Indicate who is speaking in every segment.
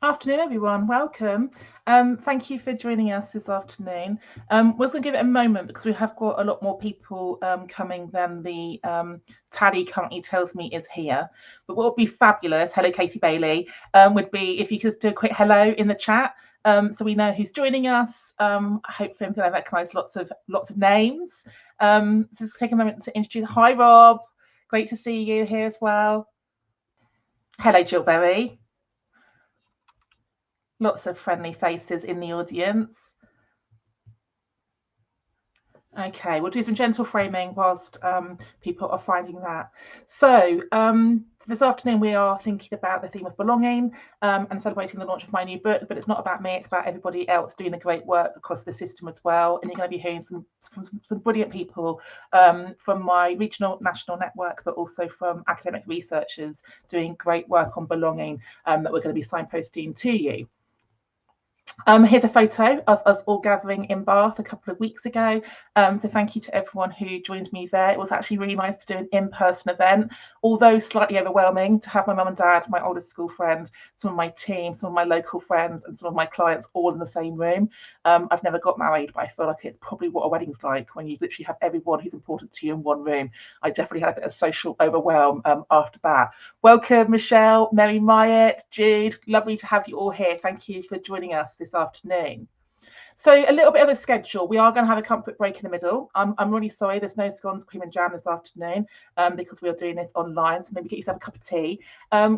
Speaker 1: Afternoon, everyone. Welcome. Thank you for joining us this afternoon. We're going to give it a moment because we have got a lot more people coming than the tally currently tells me is here. But what would be fabulous, hello Katie Bailey, would be if you could do a quick hello in the chat, so we know who's joining us. Hopefully, I'm going to recognise lots of names. So just take a moment to introduce. Hi, Rob. Great to see you here as well. Hello, Jill Berry. Lots of friendly faces in the audience. Okay, we'll do some gentle framing whilst people are finding that. So this afternoon we are thinking about the theme of belonging and celebrating the launch of my new book, but it's not about me, it's about everybody else doing the great work across the system as well. And you're going to be hearing some brilliant people from my regional national network, but also from academic researchers doing great work on belonging that we're going to be signposting to you. Here's a photo of us all gathering in Bath a couple of weeks ago. So thank you to everyone who joined me there. It was actually really nice to do an in-person event, although slightly overwhelming to have my mum and dad, my oldest school friend, some of my team, some of my local friends, and some of my clients all in the same room. I've never got married, but I feel like it's probably what a wedding's like when you literally have everyone who's important to you in one room. I definitely had a bit of social overwhelm after that. Welcome, Michelle, Mary Myatt, Jude. Lovely to have you all here. Thank you for joining us this afternoon. So a little bit of a schedule. We are going to have a comfort break in the middle. I'm really sorry there's no scones, cream and jam this afternoon because we are doing this online. So maybe get yourself a cup of tea.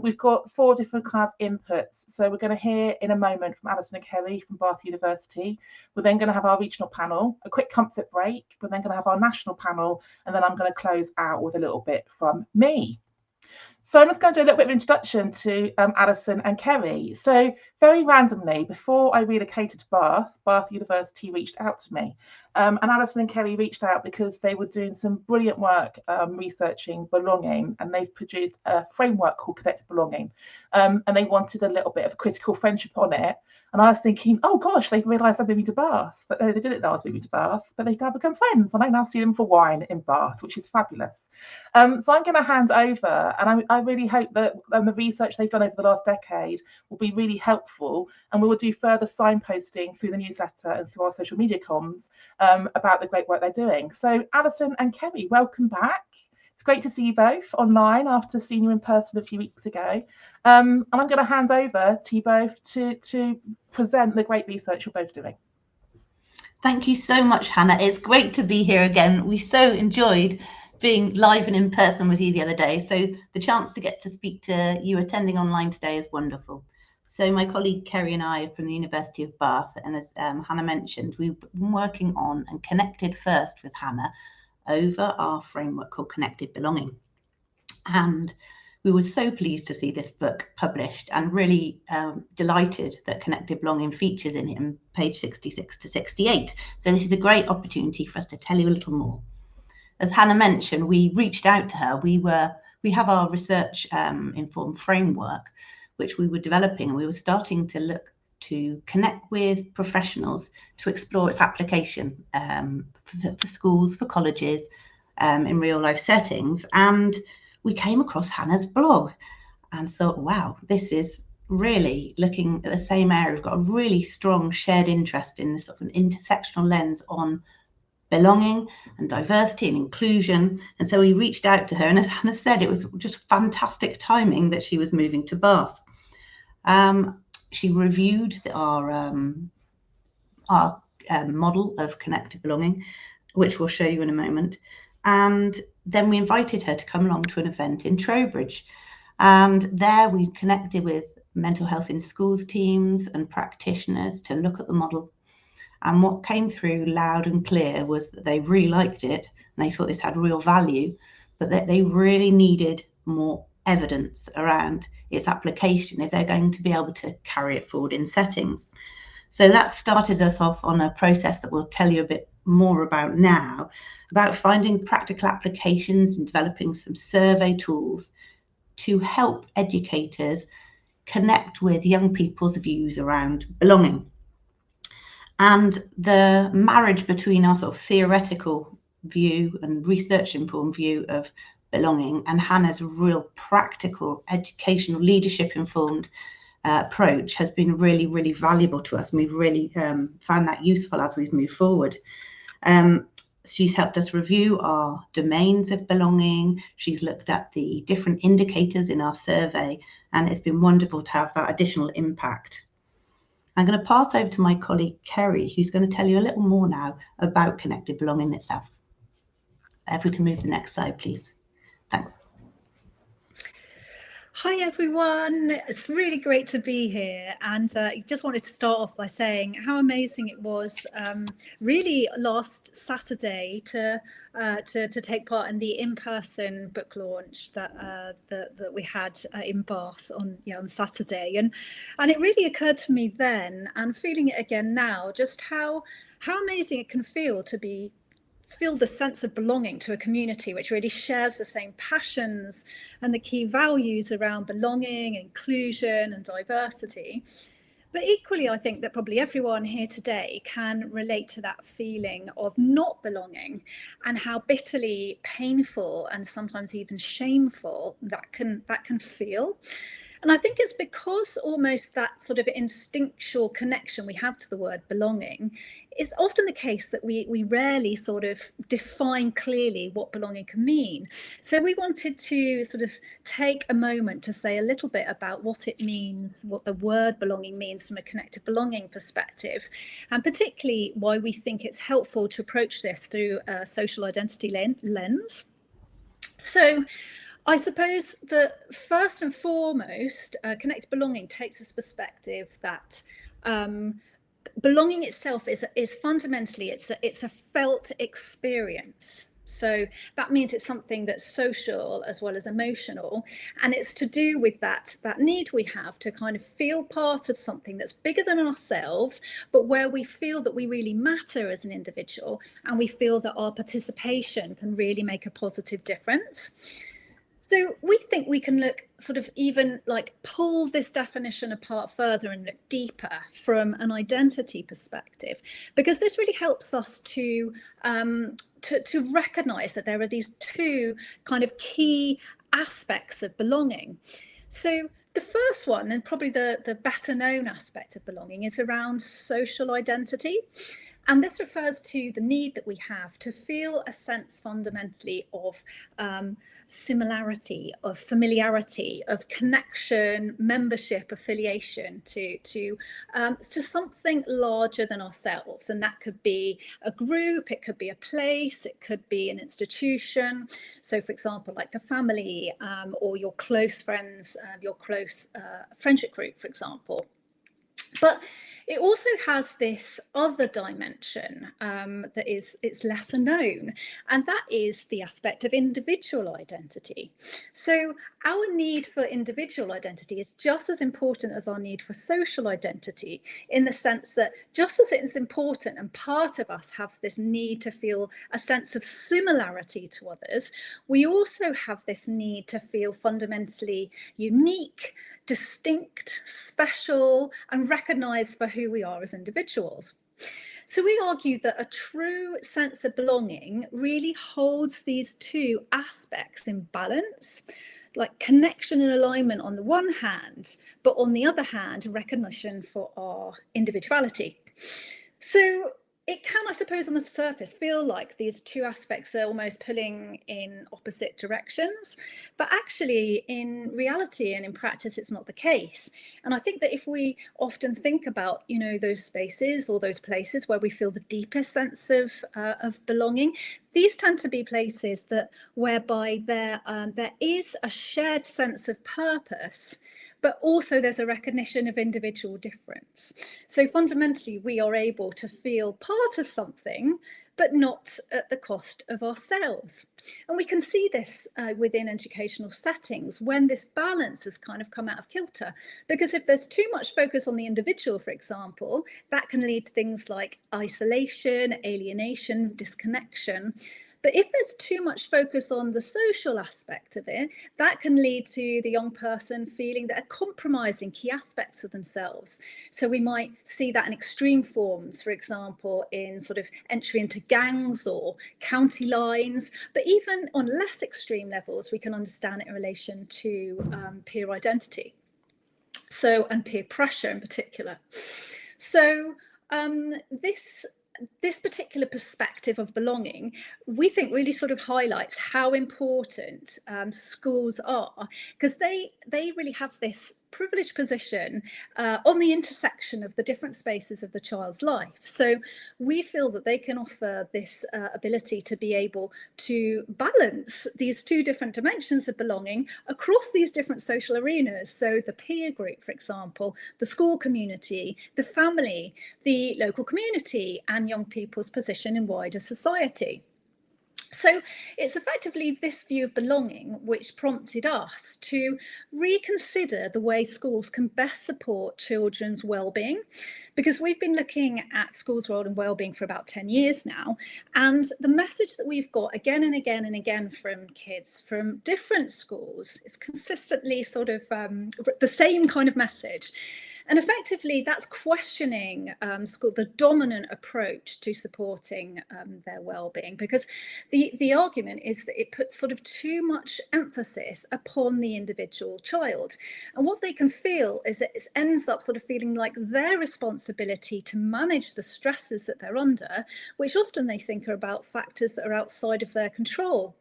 Speaker 1: We've got 4 different kind of inputs. So we're going to hear in a moment from Alison and Kerry from Bath University. We're then going to have our regional panel, a quick comfort break. We're then going to have our national panel. And then I'm going to close out with a little bit from me. So I'm just going to do a little bit of introduction to Alison and Kerry. So very randomly, before I relocated to Bath University reached out to me. And Alison and Kerry reached out because they were doing some brilliant work researching belonging, and they've produced a framework called Connected Belonging. And they wanted a little bit of critical friendship on it. And I was thinking, oh gosh, they've realised I'm moving to Bath. But they didn't know I was moving to Bath, but they've now become friends. And I now see them for wine in Bath, which is fabulous. So I'm going to hand over, and I really hope that the research they've done over the last decade will be really helpful. And we will do further signposting through the newsletter and through our social media comms about the great work they're doing. So Alison and Kerry, welcome back. It's great to see you both online after seeing you in person a few weeks ago. And I'm going to hand over to you both to present the great research you're both doing.
Speaker 2: Thank you so much, Hannah. It's great to be here again. We so enjoyed being live and in person with you the other day. So the chance to get to speak to you attending online today is wonderful. So my colleague Kerry and I are from the University of Bath, and as Hannah mentioned, we've been working on and connected first with Hannah over our framework called Connected Belonging. And we were so pleased to see this book published and really delighted that Connected Belonging features in it on page 66 to 68. So this is a great opportunity for us to tell you a little more. As Hannah mentioned, we reached out to her. We have our research informed framework, which we were developing, and we were starting to look to connect with professionals to explore its application for schools, for colleges, in real life settings. And we came across Hannah's blog and thought, wow, this is really looking at the same area. We've got a really strong shared interest in this sort of an intersectional lens on belonging and diversity and inclusion. And so we reached out to her, and as Hannah said, it was just fantastic timing that she was moving to Bath. She reviewed our model of connected belonging, which we'll show you in a moment. And then we invited her to come along to an event in Trowbridge. And there we connected with mental health in schools teams and practitioners to look at the model. And what came through loud and clear was that they really liked it and they thought this had real value, but that they really needed more evidence around its application if they're going to be able to carry it forward in settings. So that started us off on a process that we'll tell you a bit more about now, about finding practical applications and developing some survey tools to help educators connect with young people's views around belonging. And the marriage between our sort of theoretical view and research-informed view of belonging and Hannah's real practical educational leadership-informed approach has been really, really valuable to us. And we've really found that useful as we've moved forward. She's helped us review our domains of belonging. She's looked at the different indicators in our survey, and it's been wonderful to have that additional impact. I'm going to pass over to my colleague Kerry, who's going to tell you a little more now about connected belonging itself. If we can move the next slide, please. Thanks.
Speaker 3: Hi everyone, it's really great to be here, and I just wanted to start off by saying how amazing it was really last Saturday to take part in the in-person book launch that we had in Bath on Saturday, and it really occurred to me then, and feeling it again now, just how amazing it can feel to feel the sense of belonging to a community which really shares the same passions and the key values around belonging, inclusion and diversity. But equally, I think that probably everyone here today can relate to that feeling of not belonging and how bitterly painful and sometimes even shameful that can feel. And I think it's because almost that sort of instinctual connection we have to the word belonging is often the case that we rarely sort of define clearly what belonging can mean. So we wanted to sort of take a moment to say a little bit about what it means, what the word belonging means from a connected belonging perspective, and particularly why we think it's helpful to approach this through a social identity lens. So I suppose that first and foremost, connected belonging takes this perspective that belonging itself is fundamentally it's a felt experience. So that means it's something that's social as well as emotional, and it's to do with that need we have to kind of feel part of something that's bigger than ourselves, but where we feel that we really matter as an individual, and we feel that our participation can really make a positive difference. So we think we can look sort of even like pull this definition apart further and look deeper from an identity perspective, because this really helps us to recognize that there are these two kind of key aspects of belonging. So the first one, and probably the better known aspect of belonging, is around social identity. And this refers to the need that we have to feel a sense fundamentally of similarity, of familiarity, of connection, membership, affiliation to something larger than ourselves. And that could be a group, it could be a place, it could be an institution. So for example, like the family or your close friends, your close friendship group, for example. But it also has this other dimension that it's lesser known, and that is the aspect of individual identity. So our need for individual identity is just as important as our need for social identity, in the sense that just as it is important and part of us has this need to feel a sense of similarity to others, we also have this need to feel fundamentally unique, distinct, special, and recognised for who we are as individuals. So we argue that a true sense of belonging really holds these two aspects in balance, like connection and alignment on the one hand, but on the other hand, recognition for our individuality. So it can, I suppose, on the surface feel like these two aspects are almost pulling in opposite directions, but actually in reality and in practice, it's not the case. And I think that if we often think about, those spaces or those places where we feel the deepest sense of belonging, these tend to be places that whereby there is a shared sense of purpose, but also there's a recognition of individual difference. So fundamentally, we are able to feel part of something, but not at the cost of ourselves. And we can see this within educational settings when this balance has kind of come out of kilter. Because if there's too much focus on the individual, for example, that can lead to things like isolation, alienation, disconnection. But if there's too much focus on the social aspect of it, that can lead to the young person feeling that they're compromising key aspects of themselves. So we might see that in extreme forms, for example, in sort of entry into gangs or county lines. But even on less extreme levels, we can understand it in relation to peer identity. So, and peer pressure in particular. So this particular perspective of belonging, we think really sort of highlights how important schools are, because they really have this privileged position on the intersection of the different spaces of the child's life. So we feel that they can offer this ability to be able to balance these two different dimensions of belonging across these different social arenas. So the peer group, for example, the school community, the family, the local community, and young people's position in wider society. So it's effectively this view of belonging which prompted us to reconsider the way schools can best support children's well-being, because we've been looking at schools' role in well-being for about 10 years now, and the message that we've got again and again and again from kids from different schools is consistently sort of the same kind of message. And effectively, that's questioning the dominant approach to supporting their well-being, because the argument is that it puts sort of too much emphasis upon the individual child. And what they can feel is that it ends up sort of feeling like their responsibility to manage the stresses that they're under, which often they think are about factors that are outside of their control.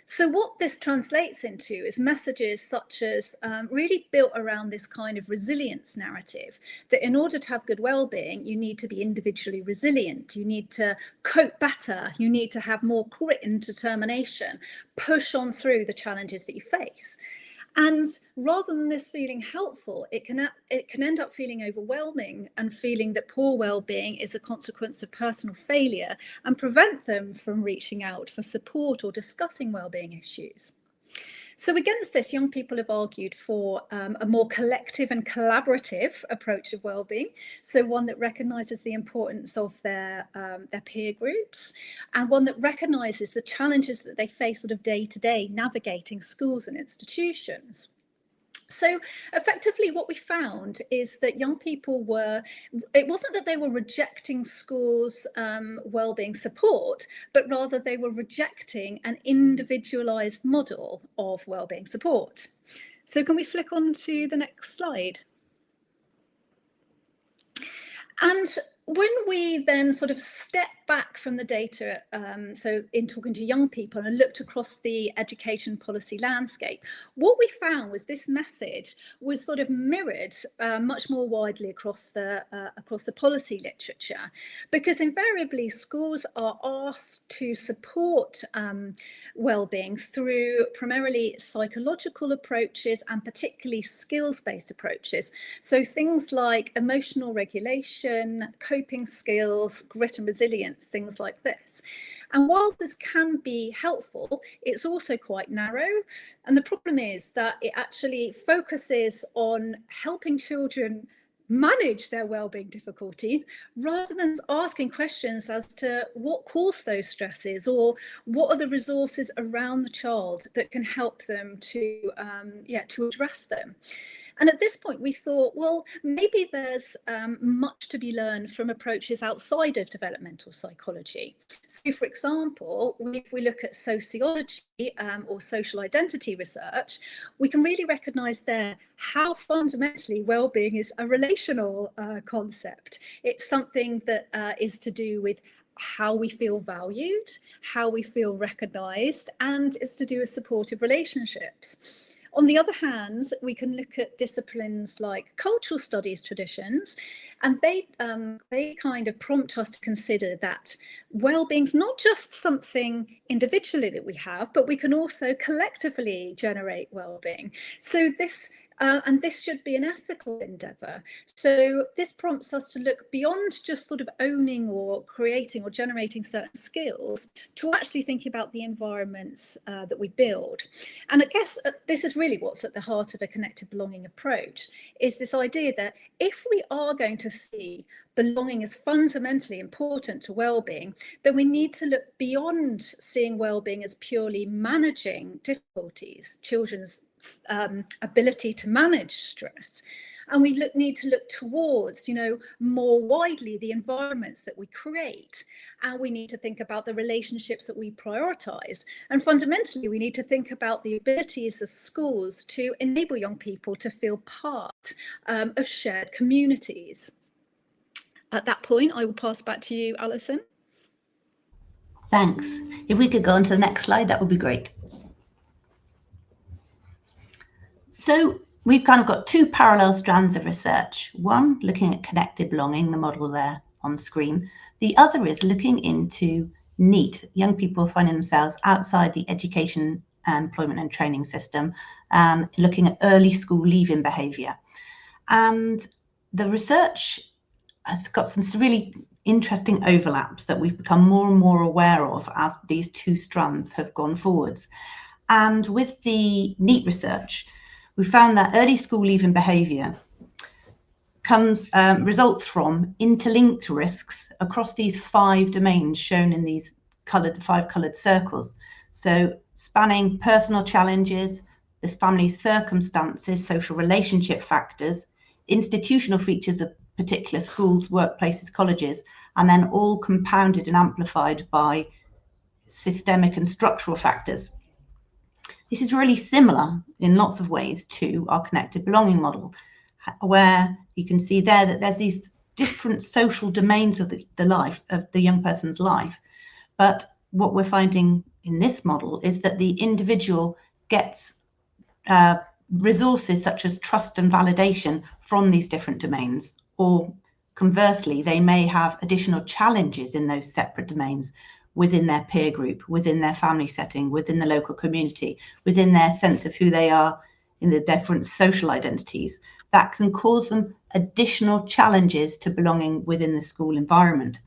Speaker 3: So what this translates into is messages such as really built around this kind of resilience narrative, that in order to have good well-being, you need to be individually resilient, you need to cope better, you need to have more grit and determination, push on through the challenges that you face. And rather than this feeling helpful, it can end up feeling overwhelming and feeling that poor well-being is a consequence of personal failure and prevent them from reaching out for support or discussing well-being issues. So against this, young people have argued for a more collective and collaborative approach of well-being. So one that recognises the importance of their peer groups, and one that recognises the challenges that they face sort of day to day navigating schools and institutions. So effectively what we found is that young people it wasn't that they were rejecting schools' wellbeing support, but rather they were rejecting an individualised model of wellbeing support. So can we flick on to the next slide? And when we then sort of step back from the data, so in talking to young people and looked across the education policy landscape, what we found was this message was sort of mirrored much more widely across the policy literature, because invariably schools are asked to support well-being through primarily psychological approaches and particularly skills-based approaches. So things like emotional regulation, coping skills, grit and resilience, things like this. And while this can be helpful, it's also quite narrow. And the problem is that it actually focuses on helping children manage their well-being difficulties rather than asking questions as to what caused those stresses, or what are the resources around the child that can help them to address them. And at this point, we thought, well, maybe there's much to be learned from approaches outside of developmental psychology. So, for example, if we look at sociology or social identity research, we can really recognise there how fundamentally well-being is a relational concept. It's something that is to do with how we feel valued, how we feel recognised, and it's to do with supportive relationships. On the other hand, we can look at disciplines like cultural studies traditions, and they kind of prompt us to consider that well-being's not just something individually that we have, but we can also collectively generate well-being. So this and this should be an ethical endeavour. So this prompts us to look beyond just sort of owning or creating or generating certain skills to actually thinking about the environments that we build. And I guess this is really what's at the heart of a connected belonging approach, is this idea that if we are going to see belonging as fundamentally important to well-being, then we need to look beyond seeing well-being as purely managing difficulties, children's ability to manage stress, And we need to look towards, more widely the environments that we create. And we need to think about the relationships that we prioritize. And fundamentally, we need to think about the abilities of schools to enable young people to feel part of shared communities. At that point, I will pass back to you, Alison.
Speaker 2: Thanks. If we could go on to the next slide, that would be great. So we've kind of got two parallel strands of research. One looking at connected belonging, the model there on the screen. The other is looking into NEET, young people finding themselves outside the education, employment and training system, looking at early school leaving behaviour. And the research has got some really interesting overlaps that we've become more and more aware of as these two strands have gone forwards. And with the NEET research, we found that early school leaving behaviour results from interlinked risks across these 5 domains shown in these five coloured circles. So spanning personal challenges, this family's circumstances, social relationship factors, institutional features of particular schools, workplaces, colleges, and then all compounded and amplified by systemic and structural factors. This is really similar in lots of ways to our connected belonging model, where you can see there that there's these different social domains of the life of the young person's life. But what we're finding in this model is that the individual gets resources such as trust and validation from these different domains, or conversely, they may have additional challenges in those separate domains within their peer group, within their family setting, within the local community, within their sense of who they are in the different social identities, that can cause them additional challenges to belonging within the school environment.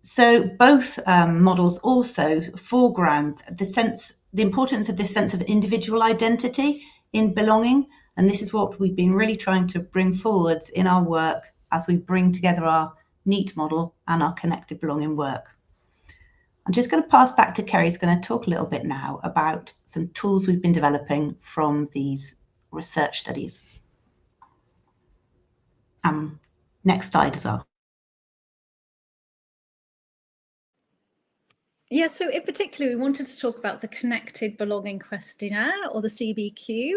Speaker 2: So both models also foreground the importance of this sense of individual identity in belonging. And this is what we've been really trying to bring forwards in our work as we bring together our NEET model and our connected belonging work. I'm just going to pass back to Kerry, who's going to talk a little bit now about some tools we've been developing from these research studies. Next slide as well.
Speaker 3: Yeah, so in particular, we wanted to talk about the Connected Belonging Questionnaire, or the CBQ.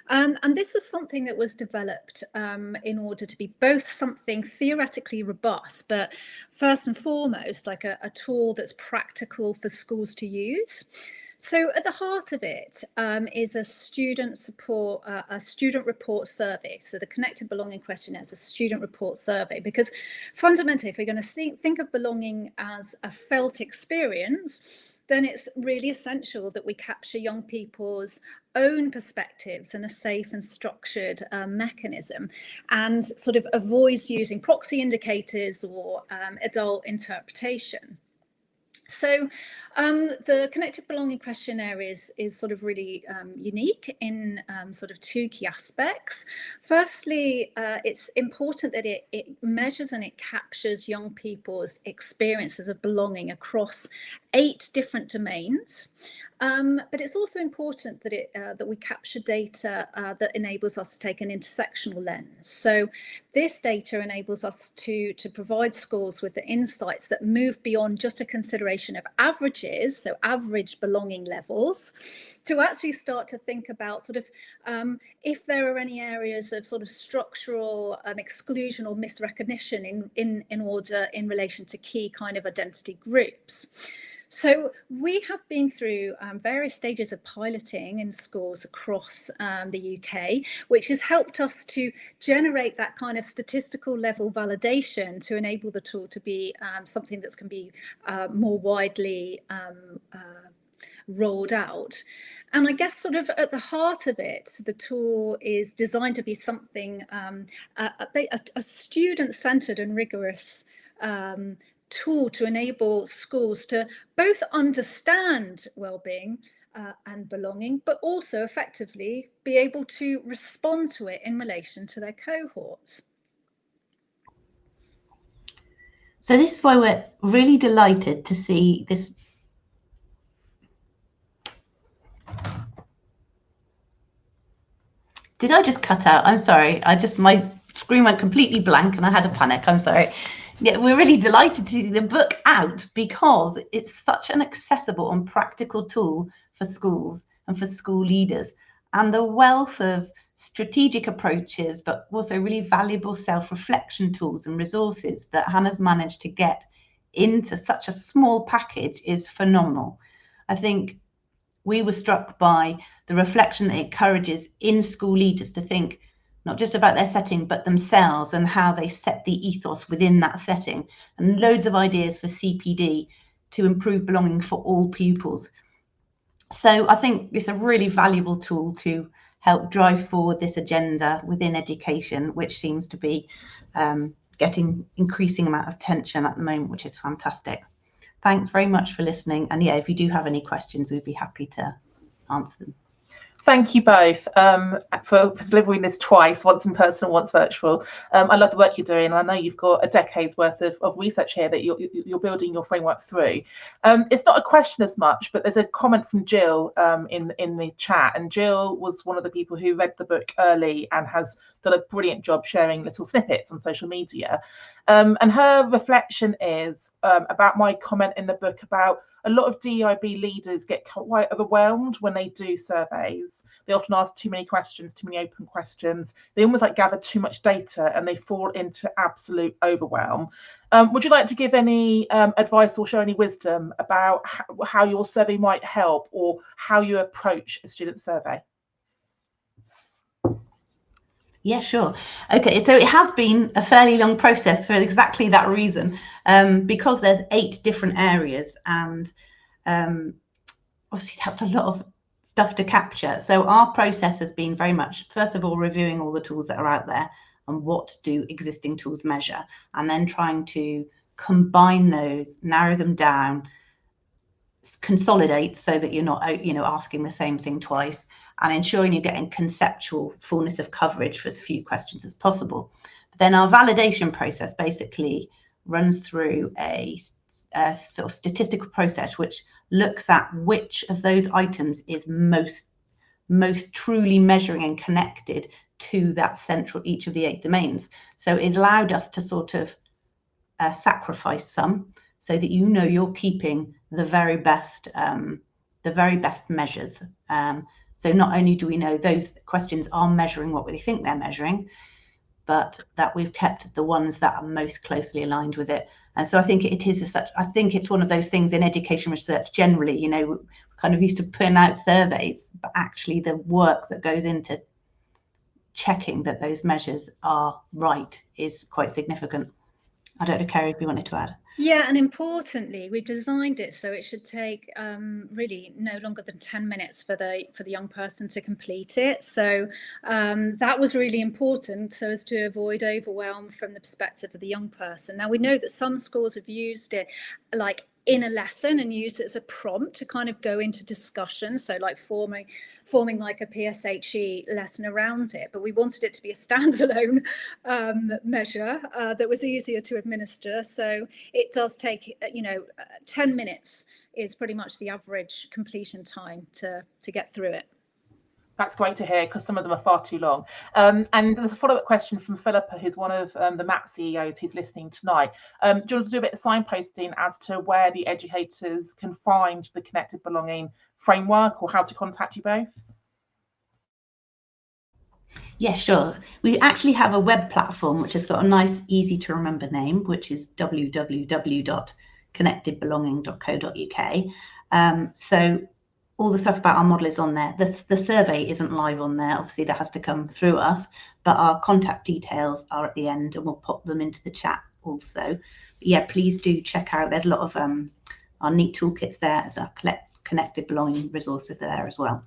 Speaker 3: And this was something that was developed in order to be both something theoretically robust, but first and foremost, like a tool that's practical for schools to use. So at the heart of it is a student report survey. So the Connected Belonging Questionnaire is a student report survey, because fundamentally, if we're going to think of belonging as a felt experience, then it's really essential that we capture young people's own perspectives in a safe and structured mechanism, and sort of avoids using proxy indicators or adult interpretation. So the Connected Belonging Questionnaire is sort of really unique in sort of 2 key aspects. Firstly, it's important that it measures and it captures young people's experiences of belonging across 8 different domains. But it's also important that that we capture data that enables us to take an intersectional lens. So this data enables us to provide schools with the insights that move beyond just a consideration of averages, so average belonging levels, to actually start to think about sort of if there are any areas of sort of structural exclusion or misrecognition in relation to key kind of identity groups. So we have been through various stages of piloting in schools across the UK, which has helped us to generate that kind of statistical level validation to enable the tool to be something that can be more widely rolled out. And I guess sort of at the heart of it, the tool is designed to be something, a student-centered and rigorous tool to enable schools to both understand well-being and belonging, but also effectively be able to respond to it in relation to their cohorts.
Speaker 2: So this is why we're really delighted to see this Did I just cut out? I'm sorry. My screen went completely blank and I had a panic. I'm sorry. Yeah, we're really delighted to see the book out because it's such an accessible and practical tool for schools and for school leaders. And the wealth of strategic approaches, but also really valuable self-reflection tools and resources that Hannah's managed to get into such a small package is phenomenal. I think we were struck by the reflection that it encourages in school leaders to think not just about their setting, but themselves and how they set the ethos within that setting, and loads of ideas for CPD to improve belonging for all pupils. So I think it's a really valuable tool to help drive forward this agenda within education, which seems to be getting increasing amount of attention at the moment, which is fantastic. Thanks very much for listening. And yeah, if you do have any questions, we'd be happy to answer them.
Speaker 1: Thank you both for delivering this twice, once in person, once virtual. I love the work you're doing, and I know you've got a decade's worth of research here that you're building your framework through. It's not a question as much, but there's a comment from Jill in the chat, and Jill was one of the people who read the book early and has done a brilliant job sharing little snippets on social media. And her reflection is about my comment in the book about a lot of DEIB leaders get quite overwhelmed when they do surveys. They often ask too many questions, too many open questions. They almost like gather too much data and they fall into absolute overwhelm. Would you like to give any advice or show any wisdom about how your survey might help or how you approach a student survey?
Speaker 2: Yeah, sure. Okay, so it has been a fairly long process for exactly that reason, because there's 8 different areas, and obviously that's a lot of stuff to capture. So our process has been very much, first of all, reviewing all the tools that are out there and what do existing tools measure, and then trying to combine those, narrow them down, consolidate so that you're not, asking the same thing twice, and ensuring you're getting conceptual fullness of coverage for as few questions as possible. But then our validation process basically runs through a sort of statistical process which looks at which of those items is most truly measuring and connected to that central, each of the 8 domains. So it's allowed us to sort of sacrifice some so that you're keeping the very best measures. So not only do we know those questions are measuring what we think they're measuring, but that we've kept the ones that are most closely aligned with it. And so I think I think it's one of those things in education research generally, we're kind of used to putting out surveys, but actually the work that goes into checking that those measures are right is quite significant. I don't know, Kerry, if you wanted to add.
Speaker 3: Yeah, and importantly, we've designed it so it should take really no longer than 10 minutes for the young person to complete it. So that was really important, so as to avoid overwhelm from the perspective of the young person. Now, we know that some schools have used it like in a lesson and use it as a prompt to kind of go into discussion, so like forming like a PSHE lesson around it, but we wanted it to be a standalone measure that was easier to administer. So it does take 10 minutes is pretty much the average completion time to get through it.
Speaker 1: That's great to hear, because some of them are far too long. And there's a follow-up question from Philippa, who's one of the MAP CEOs who's listening tonight. Do you want to do a bit of signposting as to where the educators can find the Connected Belonging framework, or how to contact you both?
Speaker 2: Yeah, sure. We actually have a web platform which has got a nice, easy to remember name, which is www.connectedbelonging.co.uk. So all the stuff about our model is on there. The survey isn't live on there. Obviously, that has to come through us, but our contact details are at the end, and we'll pop them into the chat also. But yeah, please do check out. There's a lot of our neat toolkits there, as our Connected Belonging resources there as well.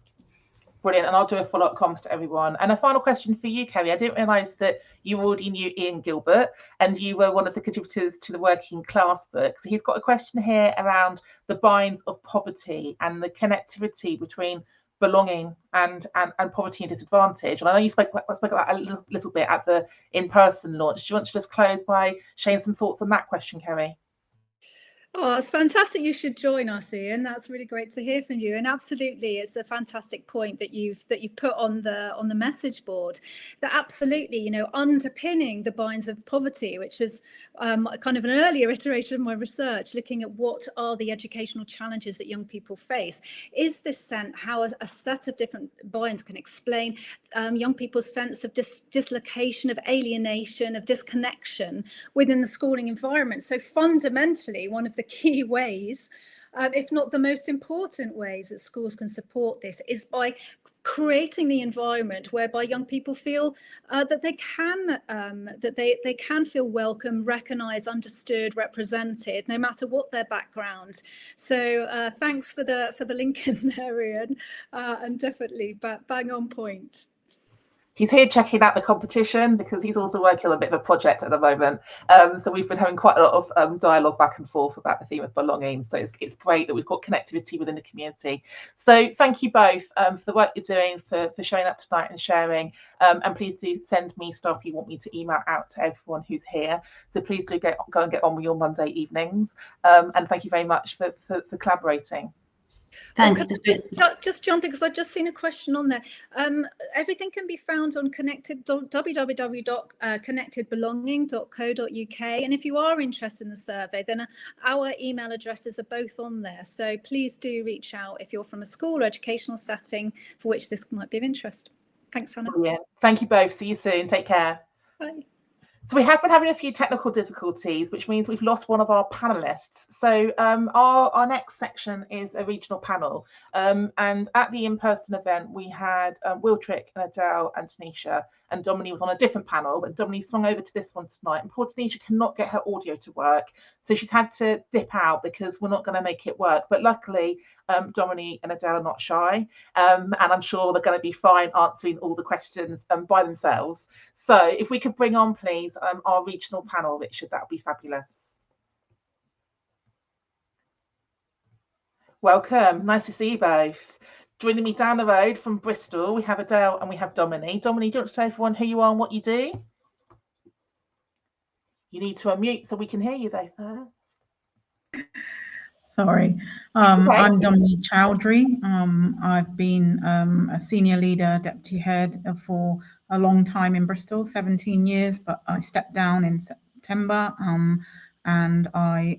Speaker 1: Brilliant, and I'll do a follow-up comms to everyone. And a final question for you, Kerry. I didn't realise that you already knew Ian Gilbert, and you were one of the contributors to the Working Class book. So he's got a question here around the binds of poverty and the connectivity between belonging and poverty and disadvantage. And I know you spoke about that a little bit at the in-person launch. Do you want to just close by sharing some thoughts on that question, Kerry?
Speaker 3: Oh, it's fantastic. You should join us, Ian. That's really great to hear from you. And absolutely, it's a fantastic point that you've put on the message board. That absolutely, you know, underpinning the binds of poverty, which is kind of an earlier iteration of my research, looking at what are the educational challenges that young people face, is this sense how a set of different binds can explain young people's sense of dislocation, of alienation, of disconnection within the schooling environment. So fundamentally, one of the key ways, if not the most important ways that schools can support this, is by creating the environment whereby young people feel that they can feel welcome, recognized, understood, represented, no matter what their background. So thanks for the link in there, Ian, and definitely bang on point.
Speaker 1: He's here checking out the competition because he's also working on a bit of a project at the moment. So we've been having quite a lot of dialogue back and forth about the theme of belonging. So it's great that we've got connectivity within the community. So thank you both for the work you're doing, for showing up tonight and sharing. And please do send me stuff you want me to email out to everyone who's here. So please do go and get on with your Monday evenings. And thank you very much for collaborating.
Speaker 2: Thanks.
Speaker 3: Just jumping, because I've just seen a question on there. Everything can be found on www.connectedbelonging.co.uk. And if you are interested in the survey, then our email addresses are both on there. So please do reach out if you're from a school or educational setting for which this might be of interest. Thanks, Hannah.
Speaker 1: Brilliant. Thank you both. See you soon. Take care.
Speaker 3: Bye.
Speaker 1: So we have been having a few technical difficulties, which means we've lost one of our panelists. So our next section is a regional panel. And at the in-person event, we had Wiltrick and Adele and Tanisha, and Dominique was on a different panel, but Dominique swung over to this one tonight. And poor Tanisha cannot get her audio to work. So she's had to dip out because we're not going to make it work. But luckily, Dominique and Adele are not shy. And I'm sure they're going to be fine answering all the questions by themselves. So if we could bring on, please, our regional panel, Richard, that would be fabulous. Welcome. Nice to see you both. Joining me down the road from Bristol, we have Adele and we have Dominique. Dominique, do you want to tell everyone who you are and what you do? You need to unmute so we can hear you though first.
Speaker 4: Sorry. I'm Dominique Chowdhury. I've been a senior leader, deputy head for a long time in Bristol, 17 years, but I stepped down in September, and I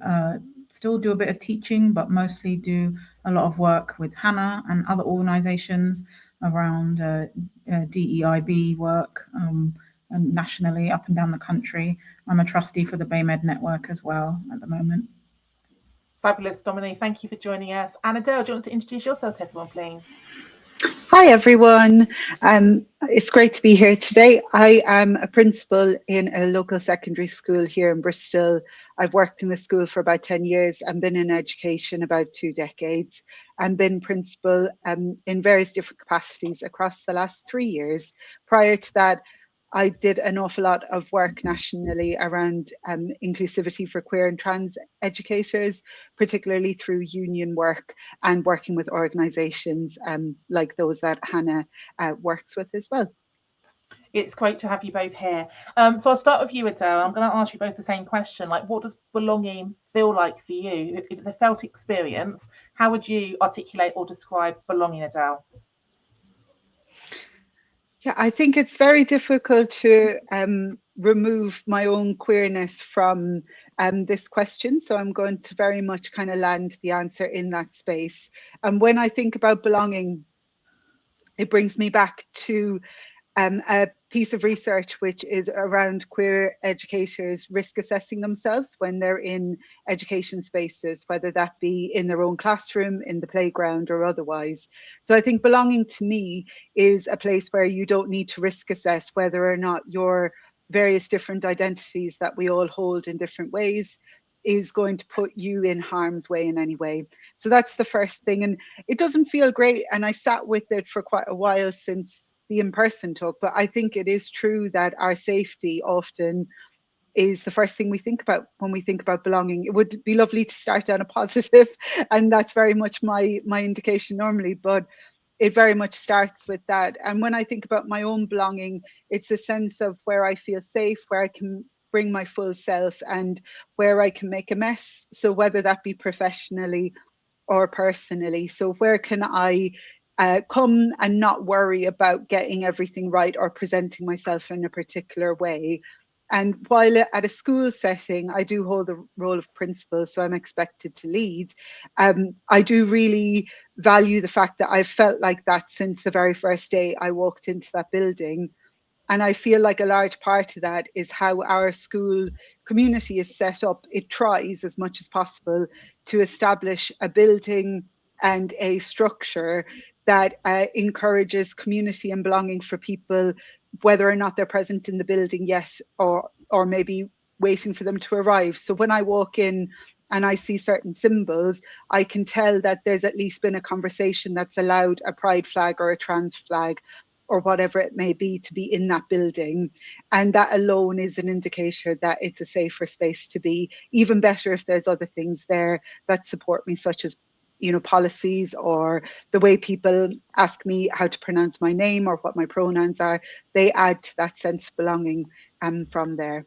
Speaker 4: still do a bit of teaching, but mostly do a lot of work with Hannah and other organisations around DEIB work and nationally up and down the country. I'm a trustee for the BayMed network as well at the moment.
Speaker 1: Fabulous, Dominique. Thank you for joining us. And Adele, do you want to introduce yourself to everyone, please?
Speaker 5: Hi, everyone. It's great to be here today. I am a principal in a local secondary school here in Bristol. I've worked in the school for about 10 years and been in education about 2 decades, and been principal in various different capacities across the last 3 years. Prior to that, I did an awful lot of work nationally around inclusivity for queer and trans educators, particularly through union work and working with organisations like those that Hannah works with as well.
Speaker 1: It's great to have you both here. So I'll start with you, Adele. I'm going to ask you both the same question. Like, what does belonging feel like for you? If it's a felt experience, how would you articulate or describe belonging, Adele?
Speaker 5: Yeah, I think it's very difficult to remove my own queerness from this question. So I'm going to very much kind of land the answer in that space. And when I think about belonging, it brings me back to a piece of research which is around queer educators risk assessing themselves when they're in education spaces, whether that be in their own classroom, in the playground, or otherwise. So I think belonging to me is a place where you don't need to risk assess whether or not your various different identities that we all hold in different ways is going to put you in harm's way in any way. So that's the first thing. And it doesn't feel great. And I sat with it for quite a while since the in-person talk, but I think it is true that our safety often is the first thing we think about when we think about belonging. It would be lovely to start on a positive, and that's very much my indication normally, but it very much starts with that. And when I think about my own belonging, it's a sense of where I feel safe, where I can bring my full self and where I can make a mess. So whether that be professionally or personally. So where can I come and not worry about getting everything right or presenting myself in a particular way. And while at a school setting, I do hold the role of principal, so I'm expected to lead. I do really value the fact that I've felt like that since the very first day I walked into that building. And I feel like a large part of that is how our school community is set up. It tries as much as possible to establish a building and a structure that encourages community and belonging for people, whether or not they're present in the building, yes, or maybe waiting for them to arrive. So when I walk in and I see certain symbols, I can tell that there's at least been a conversation that's allowed a pride flag or a trans flag or whatever it may be to be in that building. And that alone is an indicator that it's a safer space to be. Even better if there's other things there that support me, such as, you know, policies or the way people ask me how to pronounce my name or what my pronouns are. They add to that sense of belonging from there.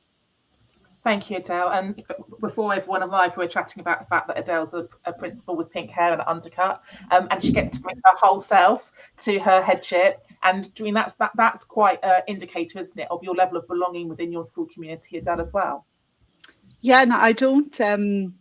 Speaker 1: Thank you, Adele. And before everyone arrived, we were chatting about the fact that Adele's a principal with pink hair and an undercut, and she gets to bring her whole self to her headship. And I mean, that's quite an indicator, isn't it, of your level of belonging within your school community, Adele, as well?
Speaker 5: Yeah, no, I don't.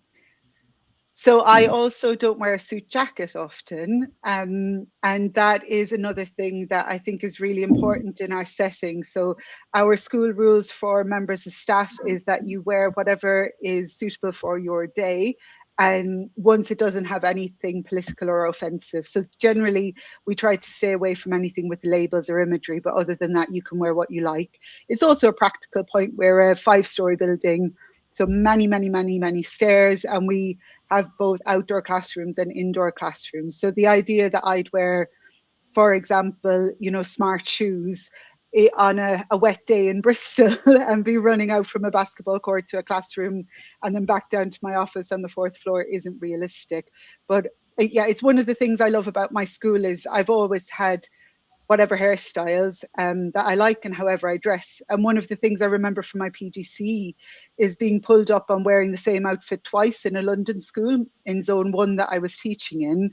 Speaker 5: So I also don't wear a suit jacket often. And that is another thing that I think is really important in our setting. So our school rules for members of staff is that you wear whatever is suitable for your day. And once it doesn't have anything political or offensive. So generally we try to stay away from anything with labels or imagery, but other than that, you can wear what you like. It's also a practical point. We're a 5-story building, so many stairs, and we have both outdoor classrooms and indoor classrooms. So the idea that I'd wear, for example, you know, smart shoes on a wet day in Bristol and be running out from a basketball court to a classroom and then back down to my office on the 4th floor isn't realistic. But yeah, it's one of the things I love about my school is I've always had whatever hairstyles that I like and however I dress. And one of the things I remember from my PGCE is being pulled up on wearing the same outfit twice in a London school in Zone 1 that I was teaching in.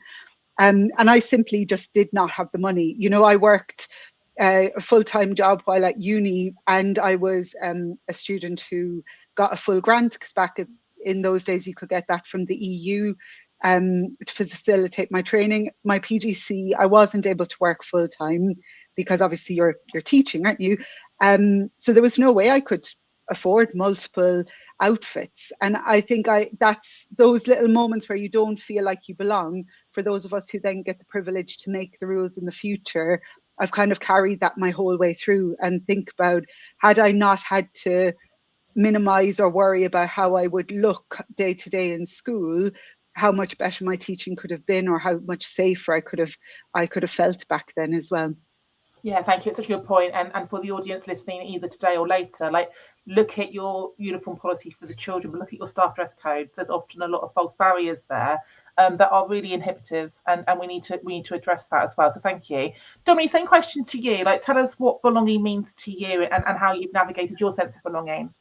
Speaker 5: And I simply just did not have the money. You know, I worked a full-time job while at uni, and I was a student who got a full grant, because back in those days you could get that from the EU to facilitate my training. My PGC, I wasn't able to work full-time because obviously you're teaching, aren't you? So there was no way I could afford multiple outfits. And I think that's those little moments where you don't feel like you belong. For those of us who then get the privilege to make the rules in the future, I've kind of carried that my whole way through and think about, had I not had to minimize or worry about how I would look day to day in school, how much better my teaching could have been, or how much safer I could have felt back then as well.
Speaker 1: Yeah, thank you. It's such a good point. And for the audience listening, either today or later, like, look at your uniform policy for the children, but look at your staff dress codes. There's often a lot of false barriers there that are really inhibitive, and we need to address that as well. So thank you. Dominique, same question to you. Like, tell us what belonging means to you and how you've navigated your sense of belonging.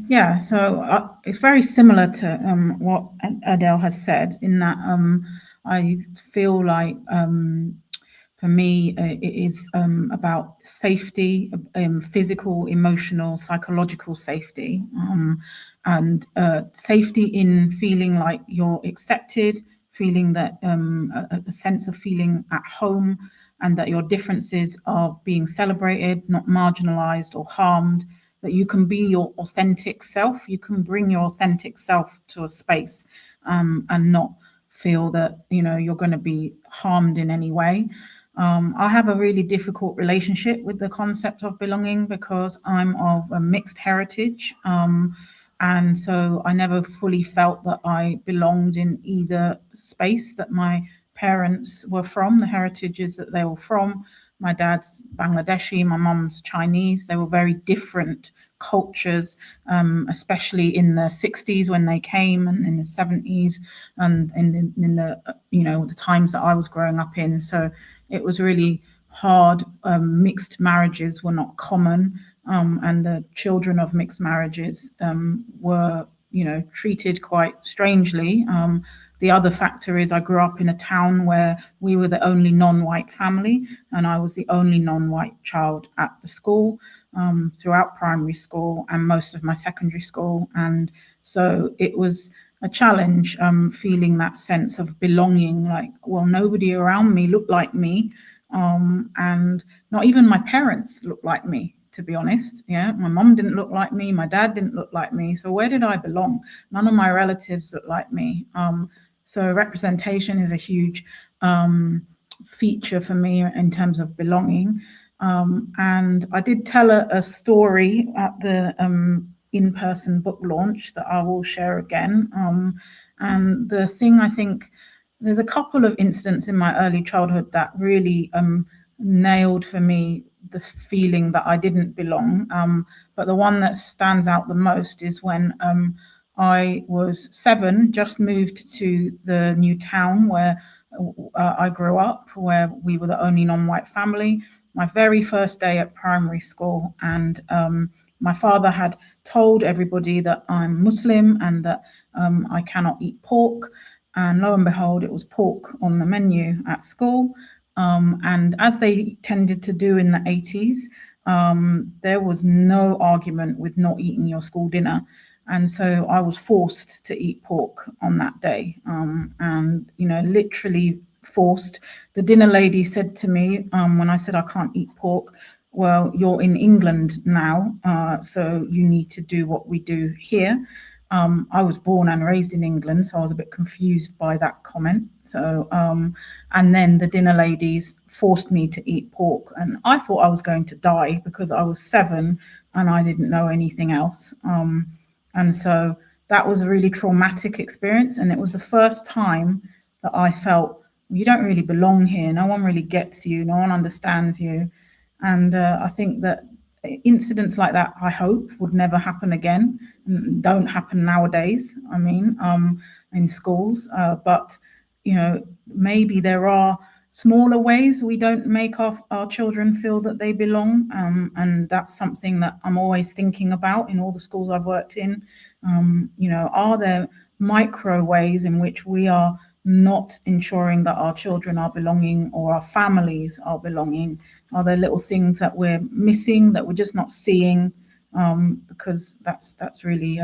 Speaker 4: Yeah, so it's very similar to what Adele has said, in that I feel like for me it is about safety, physical, emotional, psychological safety, and safety in feeling like you're accepted, feeling that a sense of feeling at home, and that your differences are being celebrated, not marginalized or harmed, that you can be your authentic self, you can bring your authentic self to a space and not feel that, you know, you're going to be harmed in any way. I have a really difficult relationship with the concept of belonging because I'm of a mixed heritage. And so I never fully felt that I belonged in either space that my parents were from, the heritages that they were from. My dad's Bangladeshi, my mum's Chinese. They were very different cultures, especially in the 60s when they came, and in the 70s, and in the, you know, the times that I was growing up in. So it was really hard. Mixed marriages were not common. and the children of mixed marriages were, treated quite strangely. The other factor is I grew up in a town where we were the only non-white family, and I was the only non-white child at the school throughout primary school and most of my secondary school. And so it was a challenge, feeling that sense of belonging, like, well, nobody around me looked like me, and not even my parents looked like me, to be honest. Yeah, my mom didn't look like me, my dad didn't look like me, so where did I belong? None of my relatives looked like me. So representation is a huge feature for me in terms of belonging. And I did tell a story at the in-person book launch that I will share again. And the thing, I think, there's a couple of incidents in my early childhood that really nailed for me the feeling that I didn't belong. But the one that stands out the most is when I was 7, just moved to the new town where I grew up, where we were the only non-white family. My very first day at primary school, and my father had told everybody that I'm Muslim and that I cannot eat pork. And lo and behold, it was pork on the menu at school. And as they tended to do in the 80s, there was no argument with not eating your school dinner. And so I was forced to eat pork on that day, and, literally forced. The dinner lady said to me, when I said I can't eat pork, well, you're in England now, so you need to do what we do here. I was born and raised in England, so I was a bit confused by that comment. So, and then the dinner ladies forced me to eat pork, and I thought I was going to die because I was 7 and I didn't know anything else. And so that was a really traumatic experience. And it was the first time that I felt, you don't really belong here. No one really gets you. No one understands you. And I think that incidents like that, I hope, would never happen again. Don't happen nowadays, I mean, in schools. But, maybe there are smaller ways we don't make our children feel that they belong. And that's something that I'm always thinking about in all the schools I've worked in. Are there micro ways in which we are not ensuring that our children are belonging or our families are belonging? Are there little things that we're missing, that we're just not seeing? Because that's really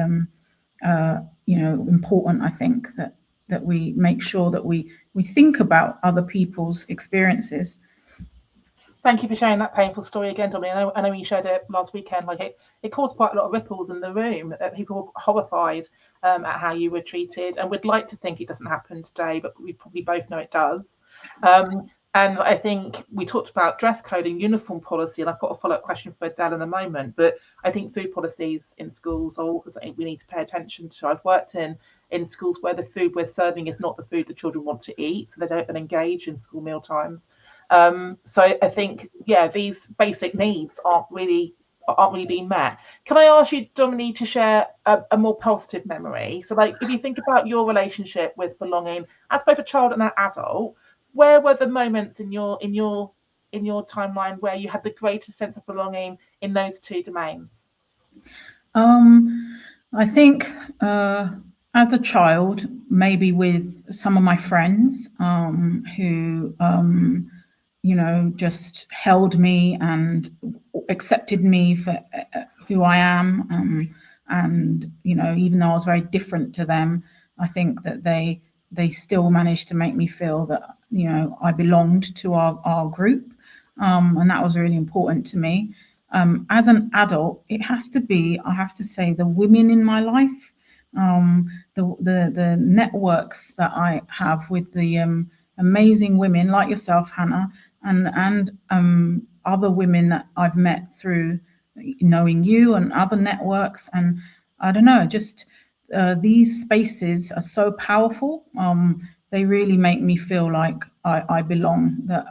Speaker 4: important, I think, that we make sure that we think about other people's experiences.
Speaker 1: Thank you for sharing that painful story again, Dominic. I know you shared it last weekend. Like it caused quite a lot of ripples in the room. People were horrified at how you were treated, and we'd like to think it doesn't happen today, but we probably both know it does. And I think we talked about dress code and uniform policy, and I've got a follow-up question for Adele in a moment. But I think food policies in schools are also something we need to pay attention to. I've worked in schools where the food we're serving is not the food the children want to eat, so they don't then engage in school meal times. So I think, these basic needs aren't really being met. Can I ask you, Dominique, to share a more positive memory? So, like, if you think about your relationship with belonging as both a child and an adult, where were the moments in your timeline where you had the greatest sense of belonging in those two domains?
Speaker 4: I think as a child, maybe with some of my friends who just held me and accepted me for who I am. And, even though I was very different to them, I think that they still managed to make me feel that, I belonged to our group. And that was really important to me. As an adult, it has to be, I have to say, the women in my life, the networks that I have with the amazing women like yourself, Hannah, and other women that I've met through knowing you and other networks. And I don't know, just these spaces are so powerful. They really make me feel like I belong, that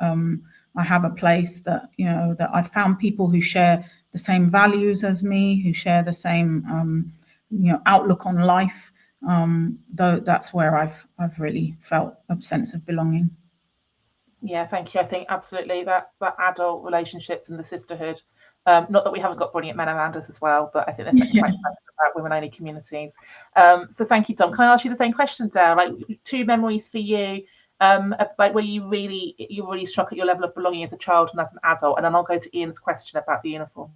Speaker 4: I have a place, that, that I found people who share the same values as me, who share the same, outlook on life. Though that's where I've really felt a sense of belonging.
Speaker 1: Yeah, thank you. I think absolutely that adult relationships and the sisterhood Not that we haven't got brilliant men around us as well, but I think there's something quite special about women-only communities. So thank you, Dom. Can I ask you the same question, Dale? Like, 2 memories for you, like where you're really struck at your level of belonging as a child and as an adult, and then I'll go to Ian's question about the uniform.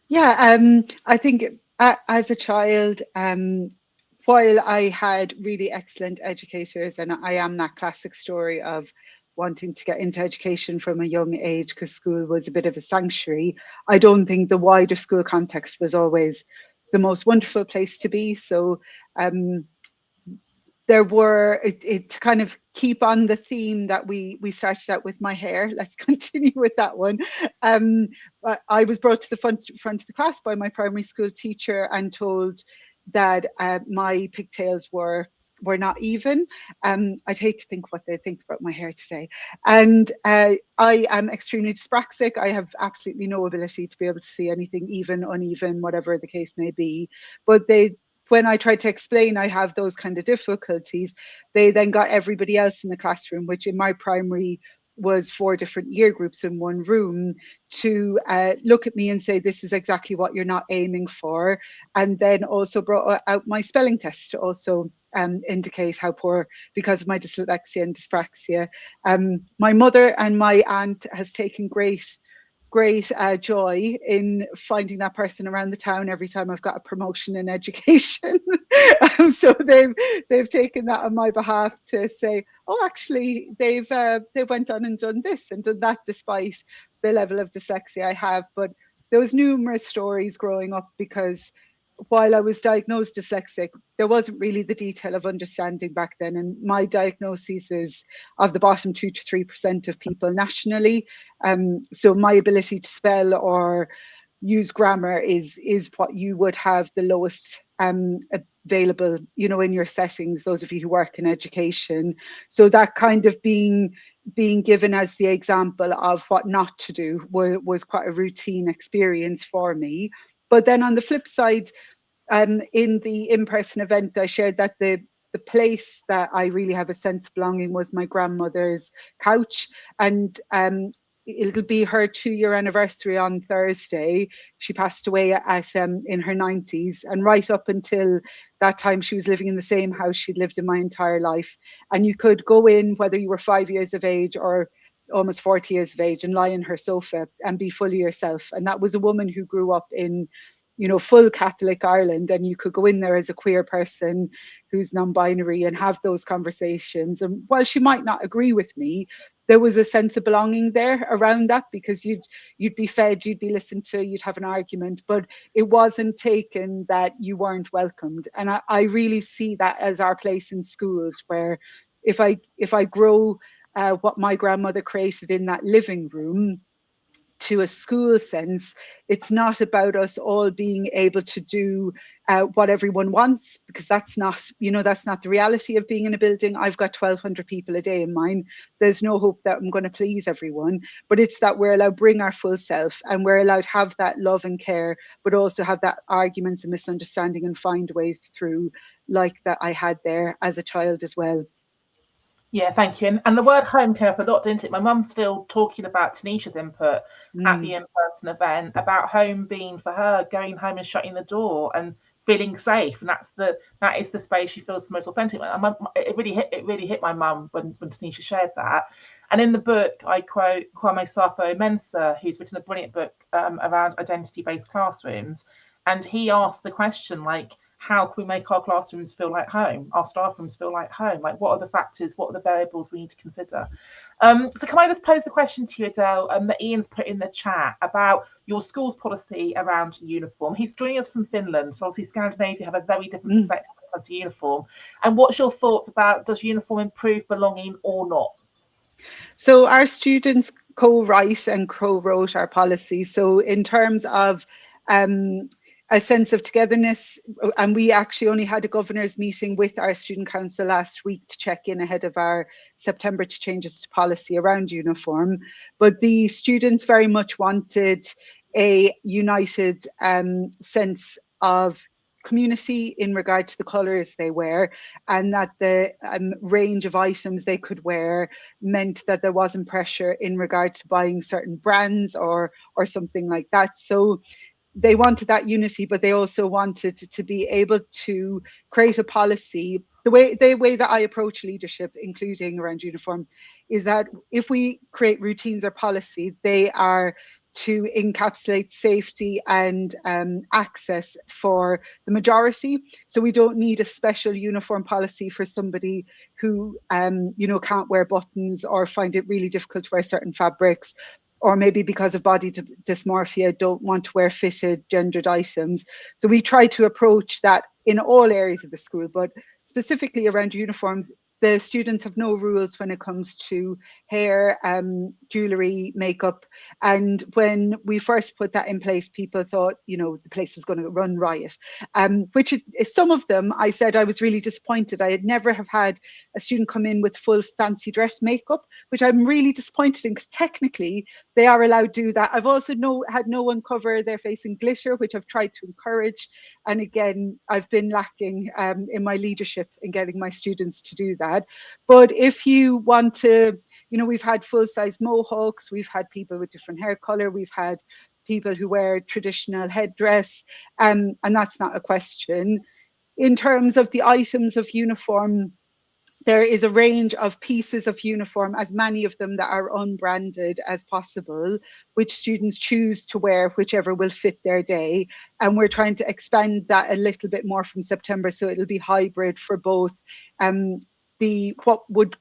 Speaker 5: Yeah, I think as a child, while I had really excellent educators, and I am that classic story of wanting to get into education from a young age because school was a bit of a sanctuary, I don't think the wider school context was always the most wonderful place to be. So there were, to kind of keep on the theme that we started out with my hair, let's continue with that one. I was brought to the front of the class by my primary school teacher and told that my pigtails were not even. I'd hate to think what they think about my hair today. And I am extremely dyspraxic. I have absolutely no ability to be able to see anything even, uneven, whatever the case may be. But when I tried to explain I have those kind of difficulties, they then got everybody else in the classroom, which in my primary was 4 different year groups in one room, to look at me and say, this is exactly what you're not aiming for. And then also brought out my spelling test to also indicate how poor, because of my dyslexia and dyspraxia. My mother and my aunt has taken great joy in finding that person around the town every time I've got a promotion in education. So they've taken that on my behalf to say, oh, actually, they went on and done this and done that, despite the level of dyslexia I have. But there was numerous stories growing up, because while I was diagnosed dyslexic, there wasn't really the detail of understanding back then. And my diagnosis is of the bottom 2 to 3% of people nationally. So my ability to spell or use grammar is what you would have the lowest available, in your settings, those of you who work in education. So that kind of being given as the example of what not to do was quite a routine experience for me. But then on the flip side, in the in-person event, I shared that the place that I really have a sense of belonging was my grandmother's couch. And it'll be her 2-year anniversary on Thursday. She passed away in her 90s. And right up until that time, she was living in the same house she'd lived in my entire life. And you could go in, whether you were 5 years of age or almost 40 years of age, and lie in her sofa and be fully yourself. And that was a woman who grew up in full Catholic Ireland, and you could go in there as a queer person who's non-binary and have those conversations. And while she might not agree with me, there was a sense of belonging there around that, because you'd be fed, you'd be listened to, you'd have an argument, but it wasn't taken that you weren't welcomed. And I really see that as our place in schools, where if I grow what my grandmother created in that living room to a school sense, it's not about us all being able to do what everyone wants, because that's not the reality of being in a building. I've got 1,200 people a day in mine. There's no hope that I'm going to please everyone, but it's that we're allowed to bring our full self, and we're allowed to have that love and care, but also have that arguments and misunderstanding and find ways through, like that I had there as a child as well.
Speaker 1: Yeah, thank you. And the word home came up a lot, didn't it? My mum's still talking about Tanisha's input at the in-person event about home being for her going home and shutting the door and feeling safe, and that is the space she feels the most authentic. And it really hit my mum when Tanisha shared that. And in the book, I quote Kwame Safo-Mensah, who's written a brilliant book around identity-based classrooms, and he asked the question, like, how can we make our classrooms feel like home, our staff rooms feel like home? Like, what are the factors, what are the variables we need to consider? So can I just pose the question to you, Adele, that Ian's put in the chat about your school's policy around uniform? He's joining us from Finland, so obviously Scandinavia have a very different perspective when it comes to uniform. And what's your thoughts about, does uniform improve belonging or not?
Speaker 5: So our students co-write and co-wrote our policy. So in terms of a sense of togetherness, and we actually only had a governor's meeting with our student council last week to check in ahead of our September to changes to policy around uniform. But the students very much wanted a united sense of community in regard to the colours they wear, and that the range of items they could wear meant that there wasn't pressure in regard to buying certain brands or something like that. So they wanted that unity, but they also wanted to be able to create a policy. The way that I approach leadership, including around uniform, is that if we create routines or policy, they are to encapsulate safety and access for the majority. So we don't need a special uniform policy for somebody who can't wear buttons or find it really difficult to wear certain fabrics, or maybe because of body dysmorphia don't want to wear fitted gendered items. So we try to approach that in all areas of the school, but specifically around uniforms. The students have no rules when it comes to hair, jewellery, makeup. And when we first put that in place, people thought, the place was going to run riot. Which some of them, I said I was really disappointed. I had never have had a student come in with full fancy dress makeup, which I'm really disappointed in, because technically they are allowed to do that. I've also had no one cover their face in glitter, which I've tried to encourage. And again, I've been lacking in my leadership in getting my students to do that. But if you want to, we've had full-size mohawks, we've had people with different hair color, we've had people who wear traditional headdress, and that's not a question. In terms of the items of uniform, there is a range of pieces of uniform, as many of them that are unbranded as possible, which students choose to wear, whichever will fit their day. And we're trying to expand that a little bit more from September, so it'll be hybrid for both what would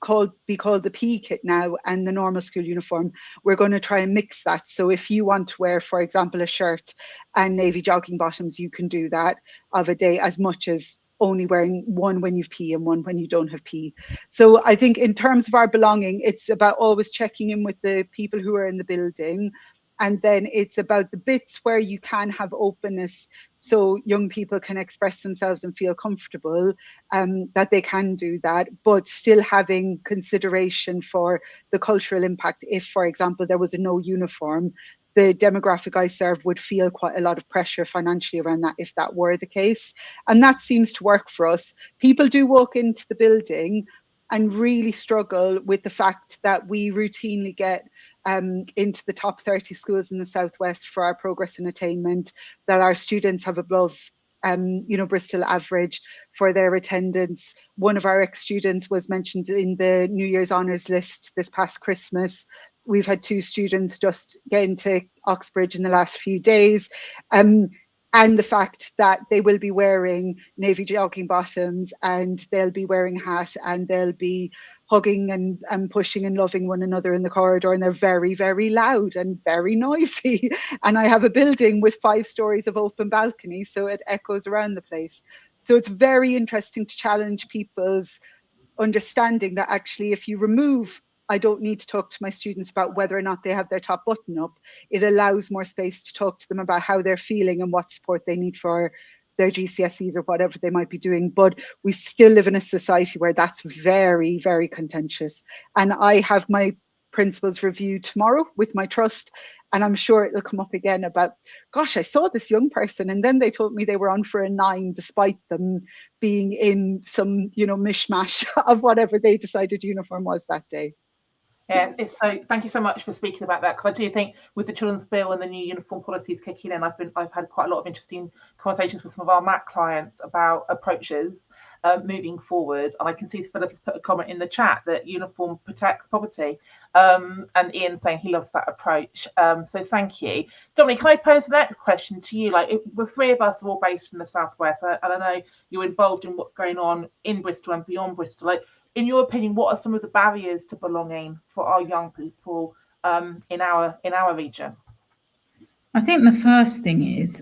Speaker 5: be called the PE kit now and the normal school uniform. We're going to try and mix that. So if you want to wear, for example, a shirt and navy jogging bottoms, you can do that of a day, as much as only wearing one when you've PE and one when you don't have PE. So I think in terms of our belonging, it's about always checking in with the people who are in the building. And then it's about the bits where you can have openness, so young people can express themselves and feel comfortable, that they can do that, but still having consideration for the cultural impact. If, for example, there was a no uniform, the demographic I serve would feel quite a lot of pressure financially around that if that were the case. And that seems to work for us. People do walk into the building and really struggle with the fact that we routinely get into the top 30 schools in the Southwest for our progress and attainment, that our students have above Bristol average for their attendance. One of our ex-students was mentioned in the New Year's Honours list this past Christmas. We've had 2 students just get into Oxbridge in the last few days. And the fact that they will be wearing navy jogging bottoms, and they'll be wearing a hat, and they'll be hugging and pushing and loving one another in the corridor, and they're very, very loud and very noisy. And I have a building with 5 stories of open balconies, so it echoes around the place. So it's very interesting to challenge people's understanding that actually, if you remove, I don't need to talk to my students about whether or not they have their top button up, it allows more space to talk to them about how they're feeling and what support they need for their GCSEs or whatever they might be doing. But we still live in a society where that's very, very contentious. And I have my principal's review tomorrow with my trust, and I'm sure it'll come up again about, gosh, I saw this young person and then they told me they were on for a 9 despite them being in some, mishmash of whatever they decided uniform was that day.
Speaker 1: Yeah, thank you so much for speaking about that, because I do think with the Children's Bill and the new uniform policies kicking in, I've had quite a lot of interesting conversations with some of our MAC clients about approaches moving forward. And I can see Philip has put a comment in the chat that uniform protects poverty, and Ian saying he loves that approach. So thank you. Dominic, can I pose the next question to you? The 3 of us are all based in the Southwest, and I know you're involved in what's going on in Bristol and beyond Bristol. In your opinion, what are some of the barriers to belonging for our young people in our region?
Speaker 4: I think the first thing is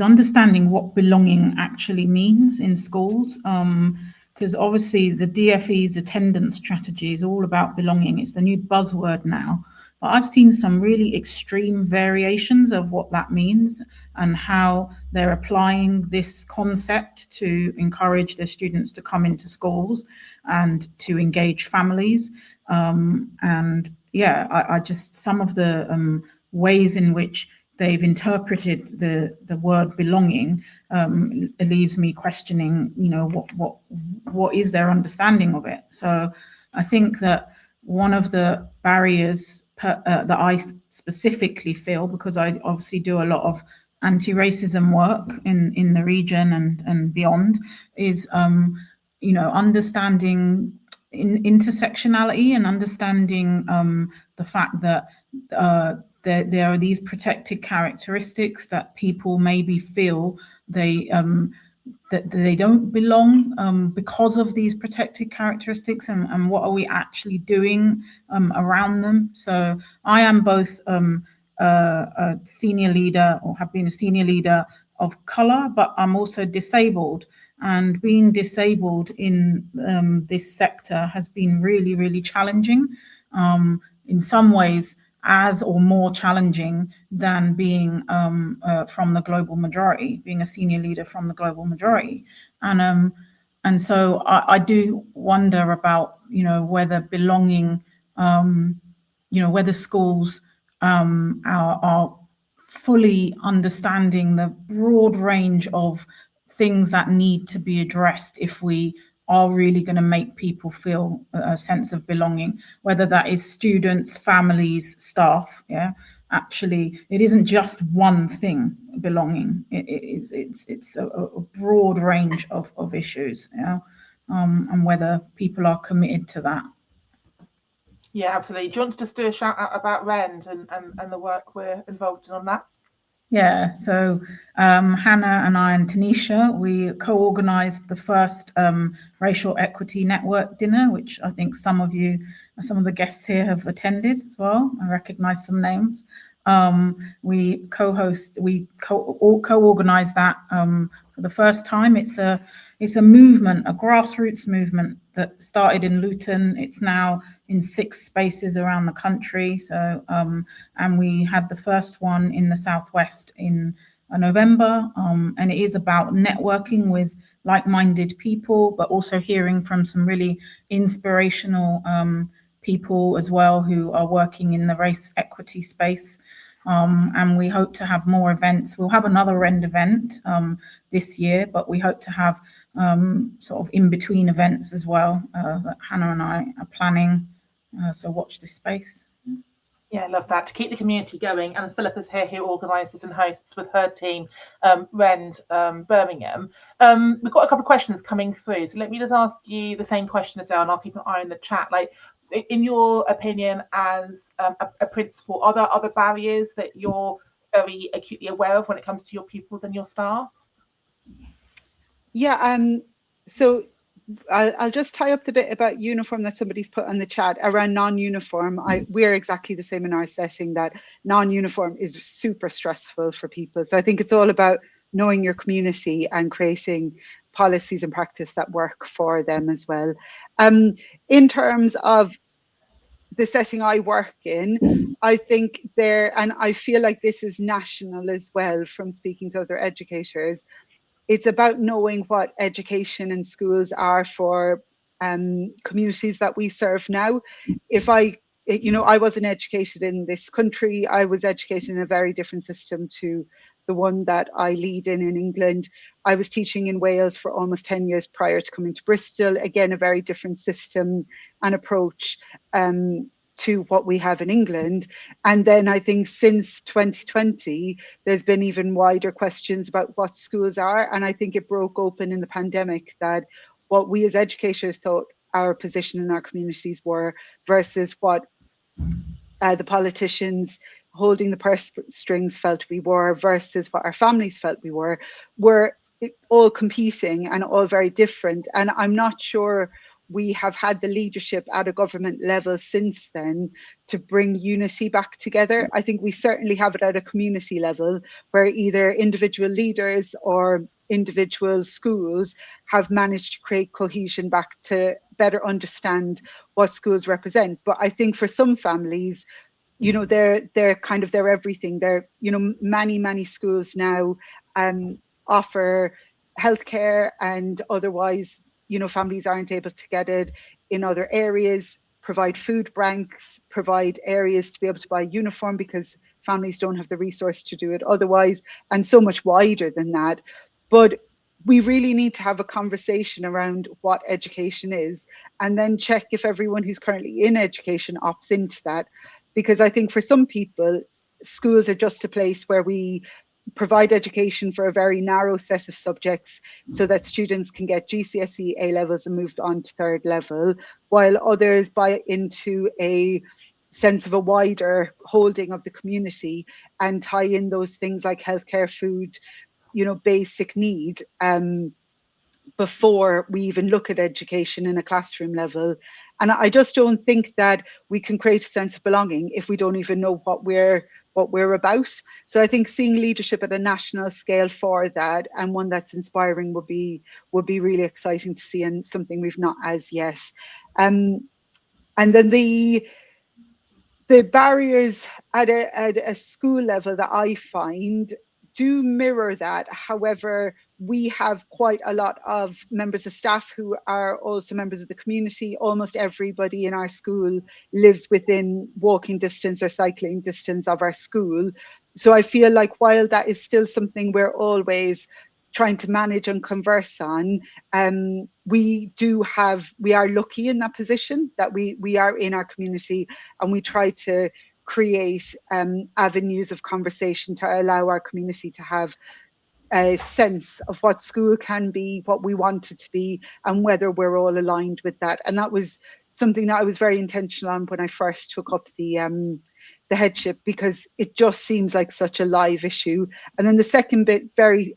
Speaker 4: understanding what belonging actually means in schools, because obviously the DFE's attendance strategy is all about belonging. It's the new buzzword now. But I've seen some really extreme variations of what that means and how they're applying this concept to encourage their students to come into schools and to engage families. I just, some of the ways in which they've interpreted the word belonging, it leaves me questioning, you know, what is their understanding of it. So I think that one of the barriers that I specifically feel, because I obviously do a lot of anti-racism work in the region and beyond, is you know, understanding intersectionality and understanding the fact that there are these protected characteristics that people maybe feel that they don't belong because of these protected characteristics, and what are we actually doing around them. So I am both a senior leader, or have been a senior leader of colour, but I'm also disabled. And being disabled in this sector has been really, really challenging. In some ways, as or more challenging than being from the global majority, being a senior leader from the global majority. And so I do wonder about, you know, whether belonging, you know, whether schools are fully understanding the broad range of things that need to be addressed if we are really going to make people feel a sense of belonging, whether that is students, families, staff. Yeah, actually, it isn't just one thing, belonging. It's a broad range of issues. Yeah, and whether people are committed to that.
Speaker 1: Yeah, absolutely. Do you want to just do a shout out about REND and the work we're involved in on that?
Speaker 4: Yeah, so Hannah and I and Tanisha, we co-organised the first Racial Equity Network dinner, which I think some of the guests here have attended as well. I recognise some names. We co-organised that for the first time. It's a movement, a grassroots movement that started in Luton. It's now in 6 spaces around the country. So, and we had the first one in the Southwest in November. And it is about networking with like-minded people, but also hearing from some really inspirational people as well who are working in the race equity space. And we hope to have more events. We'll have another REND event this year, but we hope to have sort of in-between events as well that Hannah and I are planning. So watch this space.
Speaker 1: Yeah, I love that, to keep the community going. And Philippa's here, who organises and hosts with her team REND Birmingham. We've got a couple of questions coming through, so let me just ask you the same question, Adele, and I'll keep an eye on the chat. Like, in your opinion, as a principal, are there other barriers that you're very acutely aware of when it comes to your pupils and your staff?
Speaker 5: Yeah, so I'll just tie up the bit about uniform that somebody's put on the chat around non-uniform. We're exactly the same in our setting, that non-uniform is super stressful for people. So I think it's all about knowing your community and creating policies and practice that work for them as well. In terms of the setting I work in, I think and I feel like this is national as well from speaking to other educators, it's about knowing what education and schools are for communities that we serve now. I wasn't educated in this country. I was educated in a very different system to the one that I lead in England. I was teaching in Wales for almost 10 years prior to coming to Bristol. Again, a very different system and approach to what we have in England. And then I think since 2020, there's been even wider questions about what schools are. And I think it broke open in the pandemic that what we as educators thought our position in our communities were versus what the politicians holding the purse strings felt we were versus what our families felt we were all competing and all very different. And I'm not sure we have had the leadership at a government level since then to bring unity back together. I think we certainly have it at a community level where either individual leaders or individual schools have managed to create cohesion back to better understand what schools represent. But I think for some families, they're kind of their everything. They're, many schools now offer healthcare, and otherwise, families aren't able to get it in other areas, provide food banks, provide areas to be able to buy uniform because families don't have the resource to do it otherwise, and so much wider than that. But we really need to have a conversation around what education is, and then check if everyone who's currently in education opts into that. Because I think for some people, schools are just a place where we provide education for a very narrow set of subjects so that students can get GCSE, A levels and move on to third level, while others buy into a sense of a wider holding of the community and tie in those things like healthcare, food, you know, basic need, before we even look at education in a classroom level. And I just don't think that we can create a sense of belonging if we don't even know what we're about. So I think seeing leadership at a national scale for that, and one that's inspiring, would be really exciting to see, and something we've not as yet. And then the barriers at a school level that I find do mirror that. However, we have quite a lot of members of staff who are also members of the community. Almost everybody in our school lives within walking distance or cycling distance of our school. So I feel like while that is still something we're always trying to manage and converse on, we are lucky in that position that we are in our community, and we try to create avenues of conversation to allow our community to have a sense of what school can be, what we want it to be, and whether we're all aligned with that. And that was something that I was very intentional on when I first took up the headship, because it just seems like such a live issue. And then the second bit, very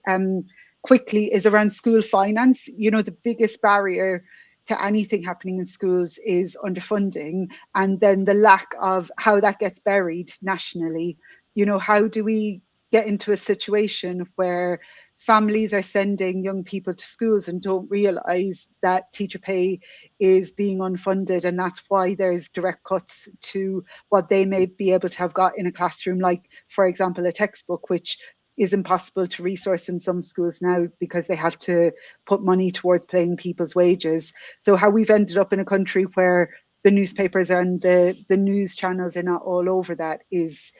Speaker 5: quickly, is around school finance. You know, the biggest barrier to anything happening in schools is underfunding, and then the lack of how that gets buried nationally. You know, how do we get into a situation where families are sending young people to schools and don't realize that teacher pay is being unfunded, and that's why there's direct cuts to what they may be able to have got in a classroom, like, for example, a textbook, which is impossible to resource in some schools now because they have to put money towards paying people's wages. So how we've ended up in a country where the newspapers and the news channels are not all over that is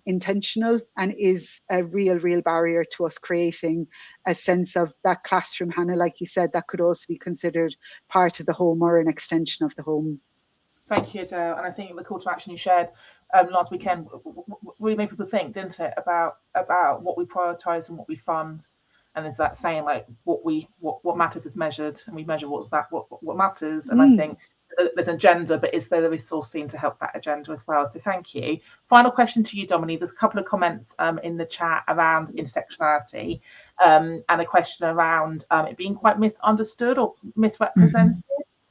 Speaker 5: intentional, and is a real barrier to us creating a sense of that classroom, Hannah, like you said, that could also be considered part of the home or an extension of the home.
Speaker 1: Thank you, Adele. And I think the call to action you shared last weekend really made people think, didn't it, about what we prioritise and what we fund. And is that saying, like, what matters is measured, and we measure what matters. And I think there's an agenda, but is there the resourcing to help that agenda as well? So thank you. Final question to you, Dominique. There's a couple of comments in the chat around intersectionality, and a question around it being quite misunderstood or misrepresented.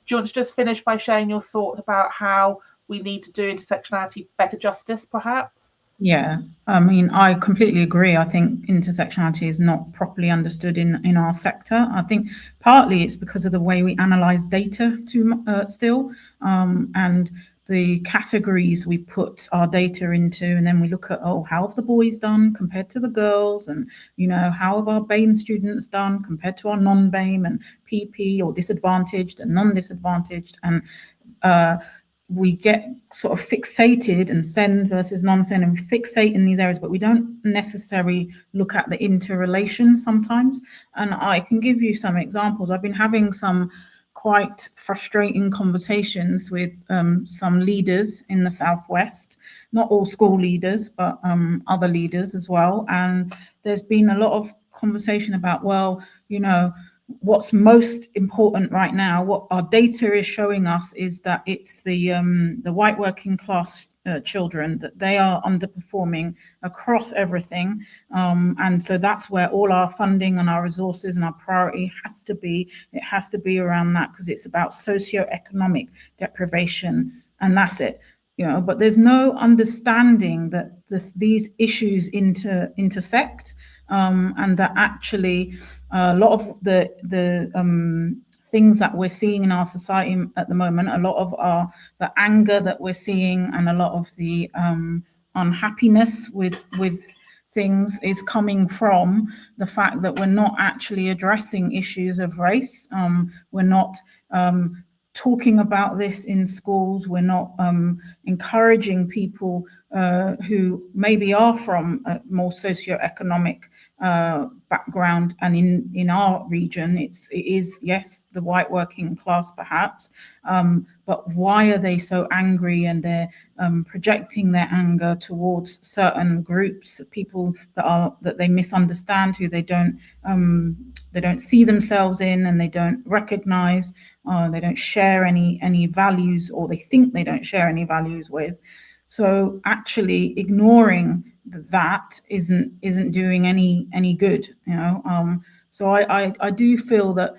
Speaker 1: Do you want to just finish by sharing your thoughts about how we need to do intersectionality better justice, perhaps?
Speaker 4: Yeah, I mean, I completely agree. I think intersectionality is not properly understood in our sector. I think partly it's because of the way we analyze data still, and the categories we put our data into, and then we look at, how have the boys done compared to the girls, and, you know, how have our BAME students done compared to our non-BAME, and PP, or disadvantaged and non-disadvantaged, and we get sort of fixated, and SEND versus non-SEND, and we fixate in these areas, but we don't necessarily look at the interrelation sometimes. And I can give you some examples. I've been having some quite frustrating conversations with some leaders in the Southwest, not all school leaders, but other leaders as well. And there's been a lot of conversation about, well, you know, what's most important right now, what our data is showing us, is that it's the white working class children, that they are underperforming across everything, and so that's where all our funding and our resources and our priority has to be. It has to be around that, because it's about socioeconomic deprivation, and that's it, you know. But there's no understanding that these issues intersect, and that actually a lot of the things that we're seeing in our society at the moment, a lot of the anger that we're seeing, and a lot of the unhappiness with things, is coming from the fact that we're not actually addressing issues of race. We're not talking about this in schools. We're not encouraging people who maybe are from a more socioeconomic background, and in our region it is yes, the white working class perhaps, but why are they so angry, and they're projecting their anger towards certain groups, people that they misunderstand, who they don't see themselves in, and they don't recognize, they don't share any values, or they think they don't share any values with. So actually ignoring that isn't doing any good, so I do feel that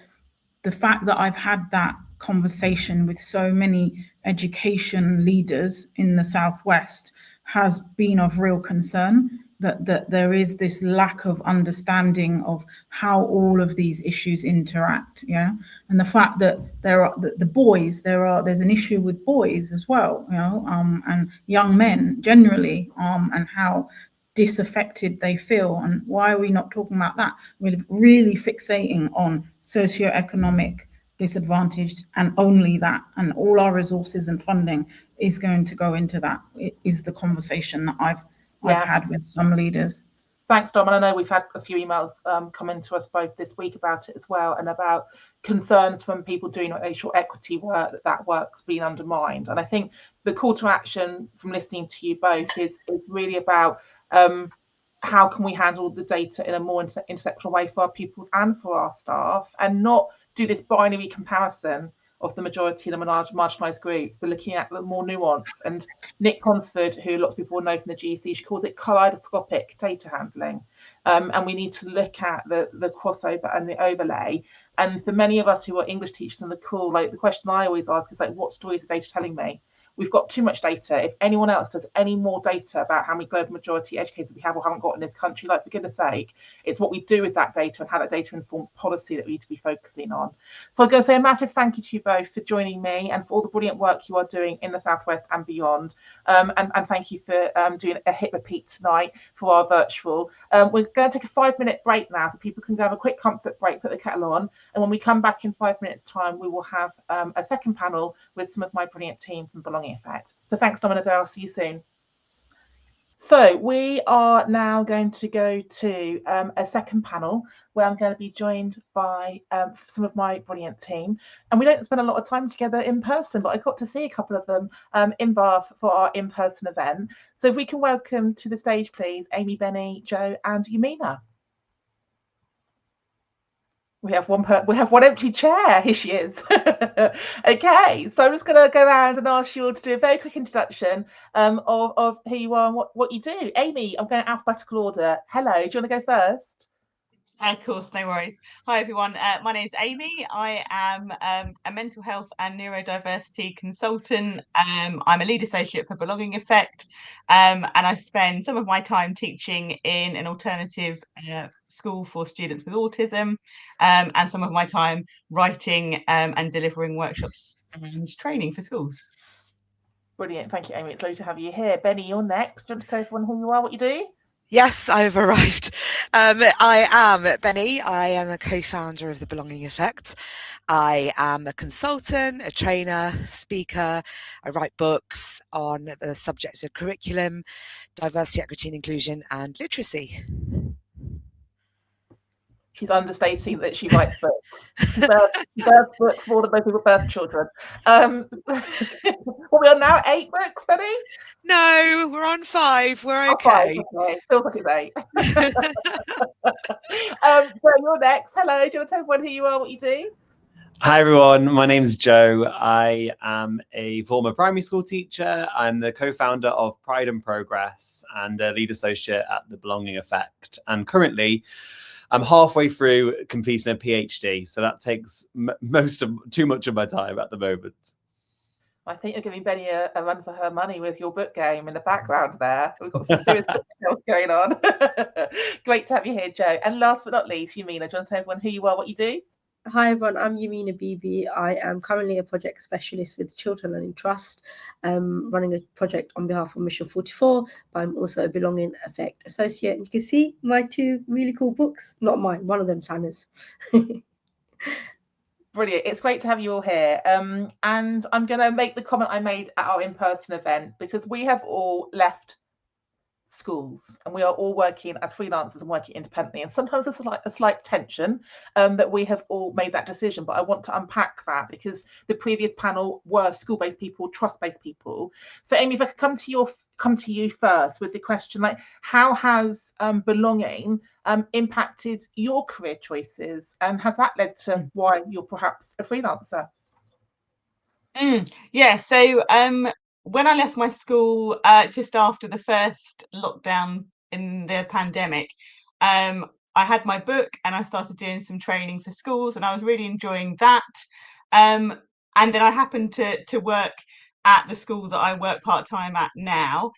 Speaker 4: the fact that I've had that conversation with so many education leaders in the Southwest has been of real concern, that there is this lack of understanding of how all of these issues interact, and the fact that there's an issue with boys as well, and young men generally, and how disaffected they feel. And why are we not talking about that? We're really fixating on socioeconomic disadvantaged, and only that, and all our resources and funding is going to go into that. It is the conversation that I've had with some leaders.
Speaker 1: Thanks, Dom. And I know we've had a few emails come in to us both this week about it as well, and about concerns from people doing racial equity work, that work's been undermined. And I think the call to action from listening to you both is really about how can we handle the data in a more intersectional way for our pupils and for our staff, and not do this binary comparison of the majority and the marginalised groups, but looking at the more nuance. And Nick Consford, who lots of people will know from the GC, she calls it kaleidoscopic data handling. And we need to look at the crossover and the overlay. And for many of us who are English teachers on the call, like the question I always ask is like, what story is the data telling me? We've got too much data. If anyone else does any more data about how many global majority educators we have or haven't got in this country, like, for goodness sake, it's what we do with that data and how that data informs policy that we need to be focusing on. So I'm going to say a massive thank you to you both for joining me and for all the brilliant work you are doing in the Southwest and beyond. And thank you for doing a hit repeat tonight for our virtual. We're going to take a 5-minute break now, so people can have a quick comfort break, put the kettle on. And when we come back in 5 minutes time, we will have a second panel with some of my brilliant team from Belonging Effect. So thanks, Dom and Adele. I'll see you soon. So we are now going to go to a second panel where I'm going to be joined by some of my brilliant team. And we don't spend a lot of time together in person, but I got to see a couple of them in Bath for our in-person event. So if we can welcome to the stage, please, Amy, Benny, Joe and Yumina. We have one empty chair. Here she is. Okay, so I'm just going to go around and ask you all to do a very quick introduction of who you are and what you do. Amy, I'm going in alphabetical order. Hello, do you want to go first?
Speaker 6: Of course, no worries. Hi, everyone. My name is Amy. I am a mental health and neurodiversity consultant. I'm a lead associate for Belonging Effect, and I spend some of my time teaching in an alternative school for students with autism, and some of my time writing and delivering workshops and training for schools.
Speaker 1: Brilliant. Thank you, Amy. It's lovely to have you here. Benny, you're next. Do you want to tell everyone who you are, what you do?
Speaker 7: Yes, I've arrived. I am Benny. I am a co-founder of the Belonging Effect. I am a consultant, a trainer, speaker. I write books on the subjects of curriculum, diversity, equity and inclusion and literacy.
Speaker 1: She's understating that she writes books. She births books more than most people birth children. Well, we are now 8 books, Benny?
Speaker 7: No, we're on 5. We're okay.
Speaker 1: 5, okay. Feels like it's 8. So you're next. Hello, do you want to tell everyone who you are, what you do?
Speaker 8: Hi everyone, my name is Joe. I am a former primary school teacher. I'm the co-founder of Pride and Progress and a lead associate at the Belonging Effect. And currently, I'm halfway through completing a PhD, so that takes too much of my time at the moment.
Speaker 1: I think you're giving Benny a run for her money with your book game in the background there. We've got some serious book sales going on. Great to have you here, Joe. And last but not least, Yumina, do you want to tell everyone who you are, what you do?
Speaker 9: Hi everyone, I'm Yumina Bibi. I am currently a project specialist with Children Learning Trust, running a project on behalf of Mission 44, but I'm also a Belonging Effect associate. And you can see my 2 really cool books, not mine, one of them Sanna's.
Speaker 1: Brilliant. It's great to have you all here. And I'm going to make the comment I made at our in-person event, because we have all left schools and we are all working as freelancers and working independently, and sometimes there's a slight tension that we have all made that decision. But I want to unpack that, because the previous panel were school-based people, trust-based people. So Amy, if I could come to you first with the question, like, how has belonging impacted your career choices, and has that led to why you're perhaps a freelancer?
Speaker 6: Yeah, so when I left my school just after the first lockdown in the pandemic, I had my book and I started doing some training for schools, and I was really enjoying that. And then I happened to work at the school that I work part-time at now.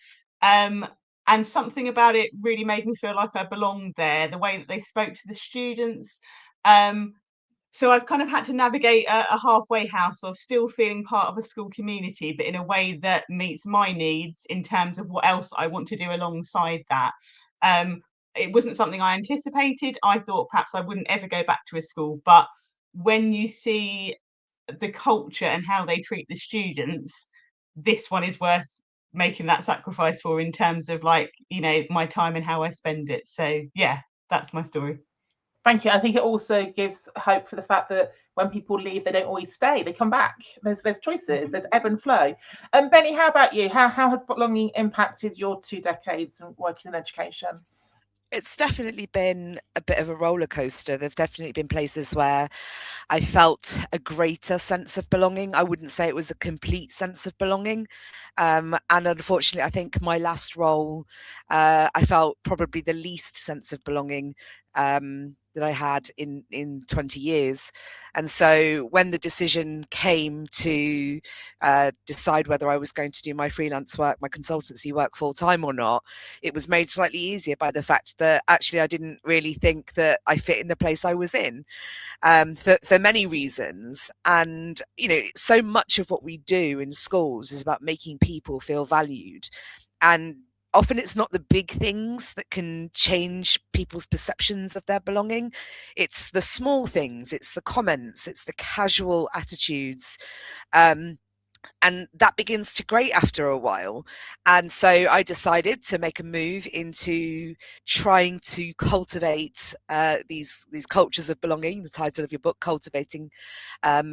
Speaker 6: And something about it really made me feel like I belonged there, the way that they spoke to the students. So I've kind of had to navigate a halfway house of still feeling part of a school community, but in a way that meets my needs in terms of what else I want to do alongside that. It wasn't something I anticipated. I thought perhaps I wouldn't ever go back to a school, but when you see the culture and how they treat the students, this one is worth making that sacrifice for, in terms of, like, you know, my time and how I spend it. So yeah, that's my story.
Speaker 1: Thank you. I think it also gives hope for the fact that when people leave, they don't always stay. They come back. There's choices. There's ebb and flow. Benny, how about you? How has belonging impacted your 2 decades of working in education?
Speaker 7: It's definitely been a bit of a roller coaster. There've definitely been places where I felt a greater sense of belonging. I wouldn't say it was a complete sense of belonging. And unfortunately, I think my last role, I felt probably the least sense of belonging that I had in 20 years. And so when the decision came to decide whether I was going to do my freelance work, my consultancy work full time or not, it was made slightly easier by the fact that actually I didn't really think that I fit in the place I was in. For many reasons. And, you know, so much of what we do in schools is about making people feel valued. And often it's not the big things that can change people's perceptions of their belonging. It's the small things, it's the comments, it's the casual attitudes. And that begins to grate after a while. And so I decided to make a move into trying to cultivate these cultures of belonging, the title of your book, Cultivating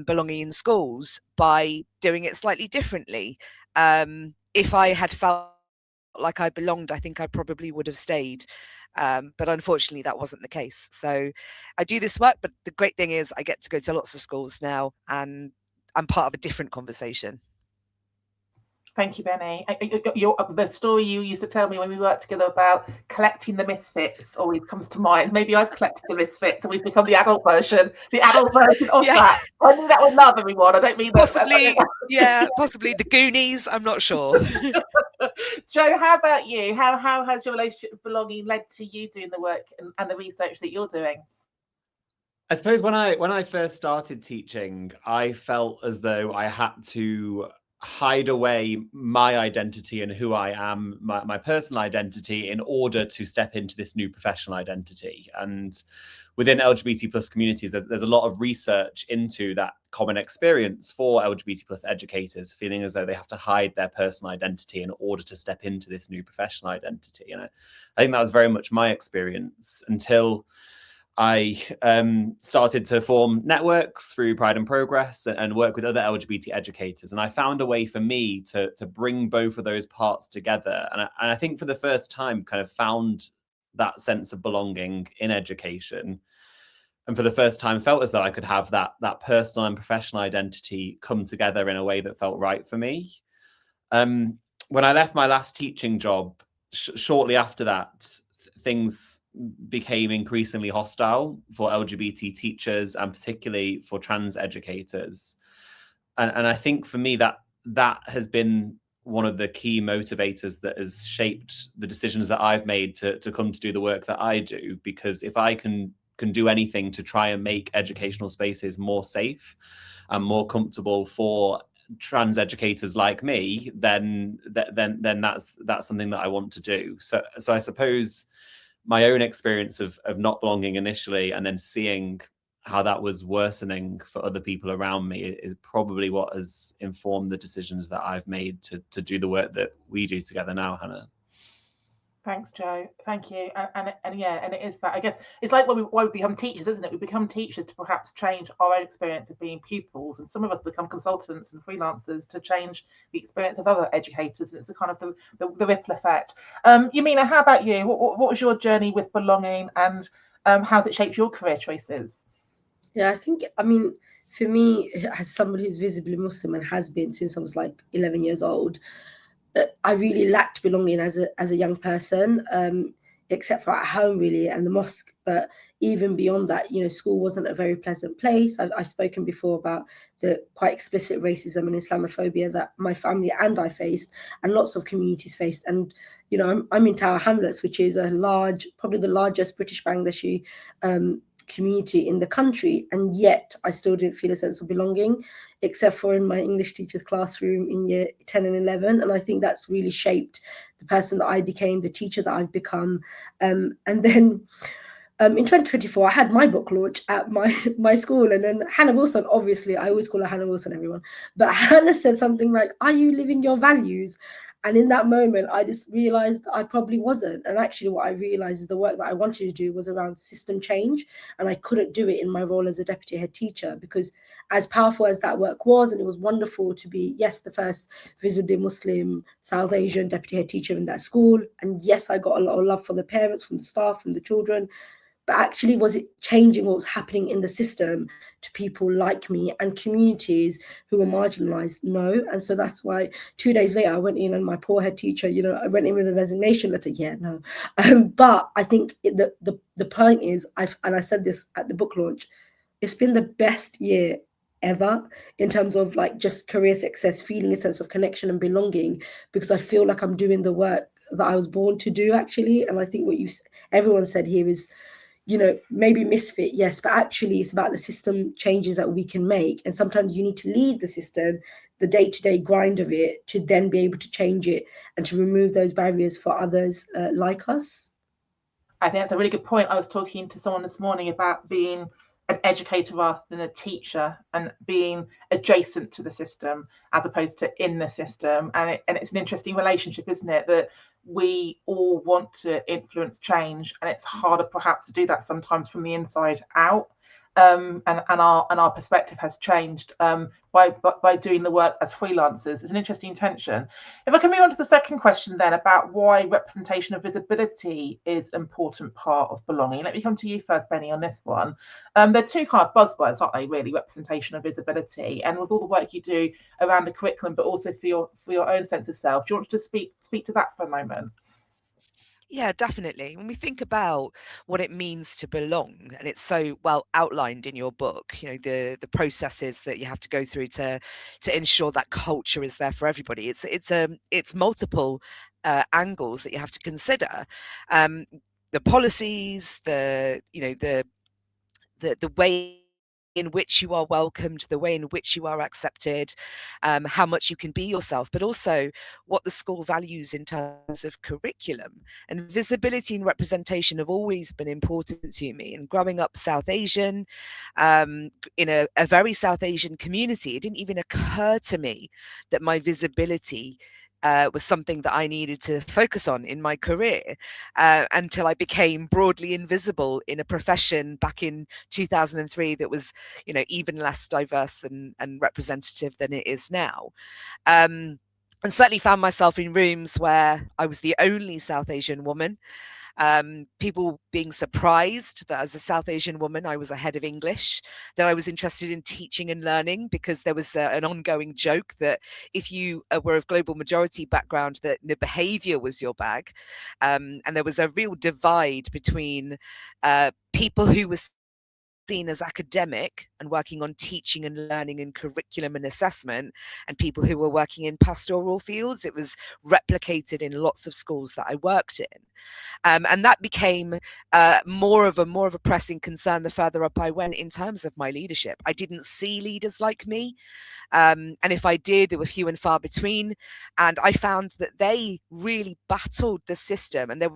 Speaker 7: Belonging in Schools, by doing it slightly differently. If I had felt like I belonged, I think I probably would have stayed. But unfortunately, that wasn't the case. So I do this work, but the great thing is I get to go to lots of schools now, and I'm part of a different conversation.
Speaker 1: Thank you, Benny. The story you used to tell me when we worked together about collecting the misfits always comes to mind. Maybe I've collected the misfits and we've become the adult version of that. I mean that with love, everyone. I don't mean
Speaker 7: possibly, possibly the Goonies. I'm not sure.
Speaker 1: Jo, how about you? How has your relationship with belonging led to you doing the work and the research that you're doing?
Speaker 8: I suppose when I first started teaching, I felt as though I had to hide away my identity and who I am, my personal identity, in order to step into this new professional identity. And within LGBT plus communities, there's a lot of research into that common experience for LGBT plus educators, feeling as though they have to hide their personal identity in order to step into this new professional identity. And I think that was very much my experience until I started to form networks through Pride and Progress and work with other LGBT educators. And I found a way for me to bring both of those parts together. And I think for the first time kind of found that sense of belonging in education. And for the first time felt as though I could have that personal and professional identity come together in a way that felt right for me. When I left my last teaching job, shortly after that, things became increasingly hostile for LGBT teachers and particularly for trans educators. And I think for me that has been one of the key motivators that has shaped the decisions that I've made to come to do the work that I do. Because if I can do anything to try and make educational spaces more safe and more comfortable for trans educators like me, then that's something that I want to do. So I suppose my own experience of not belonging initially, and then seeing how that was worsening for other people around me is probably what has informed the decisions that I've made to do the work that we do together now, Hannah.
Speaker 1: Thanks, Joe. Thank you. And yeah, and it is that. I guess it's like why we become teachers, isn't it? We become teachers to perhaps change our own experience of being pupils, and some of us become consultants and freelancers to change the experience of other educators. And it's the kind of the ripple effect. Yamina, how about you? What was your journey with belonging, and how's it shaped your career choices?
Speaker 9: Yeah, I mean, for me, as somebody who's visibly Muslim and has been since I was like 11 years old, I really lacked belonging as a young person, except for at home really and the mosque. But even beyond that, school wasn't a very pleasant place. I've spoken before about the quite explicit racism and Islamophobia that my family and I faced, and lots of communities faced. And I'm in Tower Hamlets, which is probably the largest British Bangladeshi community in the country, and yet I still didn't feel a sense of belonging, except for in my English teacher's classroom in year 10 and 11. And I think that's really shaped the person that I became, the teacher that I've become. And then in 2024, I had my book launch at my school, and then Hannah Wilson, obviously, I always call her Hannah Wilson, everyone, but Hannah said something like, "Are you living your values?" And in that moment, I just realized that I probably wasn't. And actually, what I realized is the work that I wanted to do was around system change. And I couldn't do it in my role as a deputy head teacher, because as powerful as that work was, and it was wonderful to be, yes, the first visibly Muslim South Asian deputy head teacher in that school. And yes, I got a lot of love from the parents, from the staff, from the children. But actually, was it changing what was happening in the system to people like me and communities who were marginalized? No. And so that's why 2 days later, I went in, and my poor head teacher, I went in with a resignation letter. Yeah, no. But I think the point is, I said this at the book launch, it's been the best year ever in terms of like just career success, feeling a sense of connection and belonging, because I feel like I'm doing the work that I was born to do, actually. And I think what everyone said here is, maybe misfit, yes, but actually it's about the system changes that we can make. And sometimes you need to leave the system, the day-to-day grind of it, to then be able to change it and to remove those barriers for others like us.
Speaker 1: I think that's a really good point. I was talking to someone this morning about being an educator rather than a teacher, and being adjacent to the system as opposed to in the system. And it's an interesting relationship, isn't it? That we all want to influence change, and it's harder perhaps to do that sometimes from the inside out. And our perspective has changed by doing the work as freelancers. It's an interesting tension. If I can move on to the second question then, about why representation of visibility is an important part of belonging. Let me come to you first, Benny, on this one. They're two kind of buzzwords, aren't they, really, representation and visibility, and with all the work you do around the curriculum, but also for your own sense of self. Do you want to speak to that for a moment?
Speaker 7: Yeah, definitely. When we think about what it means to belong, and it's so well outlined in your book, the processes that you have to go through to ensure that culture is there for everybody. It's multiple angles that you have to consider. The policies, the way in which you are welcomed, the way in which you are accepted, how much you can be yourself, but also what the school values in terms of curriculum. And visibility and representation have always been important to me. And growing up South Asian, in a very South Asian community, it didn't even occur to me that my visibility was something that I needed to focus on in my career, until I became broadly invisible in a profession back in 2003 that was, even less diverse and representative than it is now. And certainly found myself in rooms where I was the only South Asian woman. People being surprised that as a South Asian woman, I was a head of English, that I was interested in teaching and learning, because there was an ongoing joke that if you were of global majority background, that the behavior was your bag. And there was a real divide between people who were seen as academic and working on teaching and learning and curriculum and assessment, and people who were working in pastoral fields. It was replicated in lots of schools that I worked in. And that became more of a pressing concern the further up I went in terms of my leadership. I didn't see leaders like me. And if I did, they were few and far between. And I found that they really battled the system, and there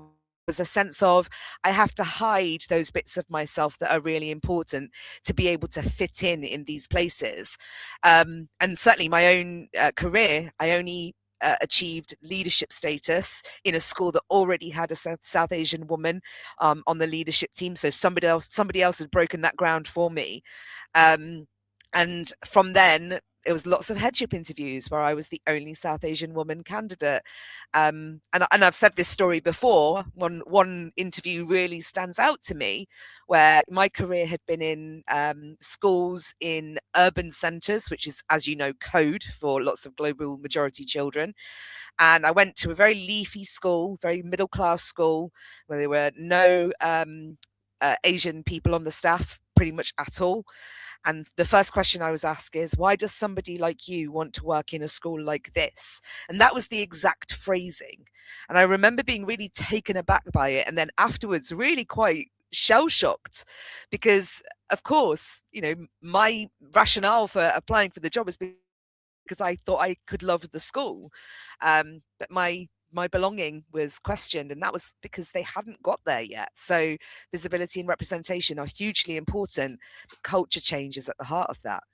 Speaker 7: a sense of I have to hide those bits of myself that are really important to be able to fit in these places. And certainly my own career, I only achieved leadership status in a school that already had a South Asian woman on the leadership team. So somebody else had broken that ground for me. And from then, it was lots of headship interviews where I was the only South Asian woman candidate. And I've said this story before. One interview really stands out to me, where my career had been in schools in urban centres, which is, as you know, code for lots of global majority children. And I went to a very leafy school, very middle class school, where there were no Asian people on the staff pretty much at all. And the first question I was asked is, why does somebody like you want to work in a school like this? And that was the exact phrasing. And I remember being really taken aback by it. And then afterwards, really quite shell-shocked, because of course, you know, my rationale for applying for the job is because I thought I could love the school. But my belonging was questioned, and that was because they hadn't got there yet. So visibility and representation are hugely important, but culture change is at the heart of that.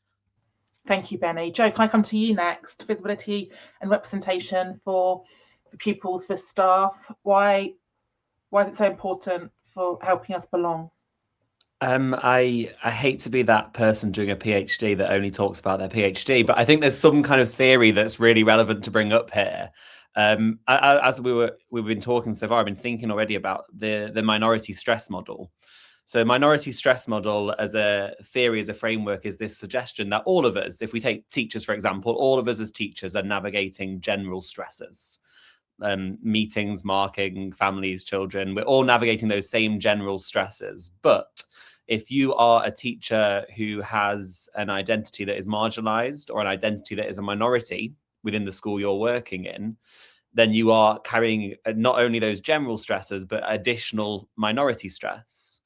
Speaker 1: Thank you, Benny. Jo, can I come to you next? Visibility and representation for pupils, for staff. Why is it so important for helping us belong?
Speaker 8: I hate to be that person doing a PhD that only talks about their PhD, but I think there's some kind of theory that's really relevant to bring up here. As we've been talking so far, I've been thinking already about the minority stress model. So minority stress model as a theory, as a framework, is this suggestion that all of us, if we take teachers, for example, all of us as teachers are navigating general stresses. Meetings, marking, families, children, we're all navigating those same general stresses. But if you are a teacher who has an identity that is marginalized, or an identity that is a minority within the school you're working in, then you are carrying not only those general stresses, but additional minority stress.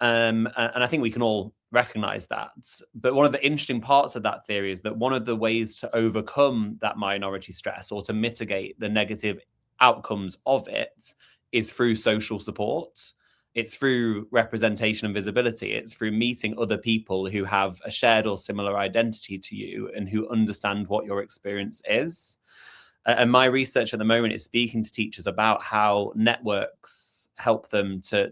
Speaker 8: And I think we can all recognize that. But one of the interesting parts of that theory is that one of the ways to overcome that minority stress, or to mitigate the negative outcomes of it, is through social support. It's through representation and visibility. It's through meeting other people who have a shared or similar identity to you and who understand what your experience is. And my research at the moment is speaking to teachers about how networks help them to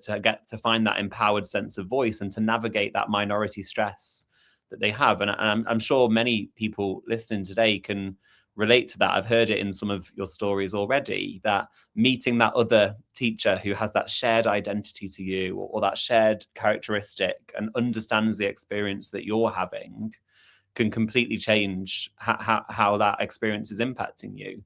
Speaker 8: find that empowered sense of voice and to navigate that minority stress that they have. And I'm sure many people listening today can relate to that. I've heard it in some of your stories already, that meeting that other teacher who has that shared identity to you, or that shared characteristic, and understands the experience that you're having, can completely change how that experience is impacting you.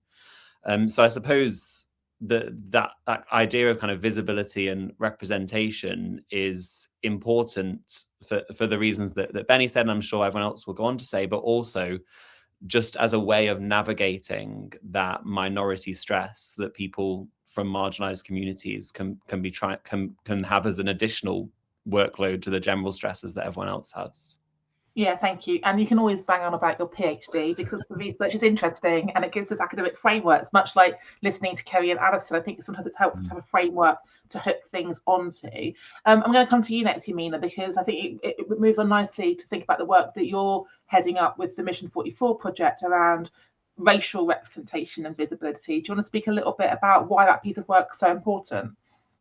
Speaker 8: So I suppose that idea of kind of visibility and representation is important for the reasons that Benny said, and I'm sure everyone else will go on to say, but also just as a way of navigating that minority stress that people from marginalized communities can have as an additional workload to the general stresses that everyone else has.
Speaker 1: Yeah, thank you. And you can always bang on about your PhD, because the research is interesting and it gives us academic frameworks, much like listening to Kerry and Alison. I think sometimes it's helpful to have a framework to hook things onto. I'm going to come to you next, Yamina, because I think it moves on nicely to think about the work that you're heading up with the Mission 44 project around racial representation and visibility. Do you want to speak a little bit about why that piece of work is so important?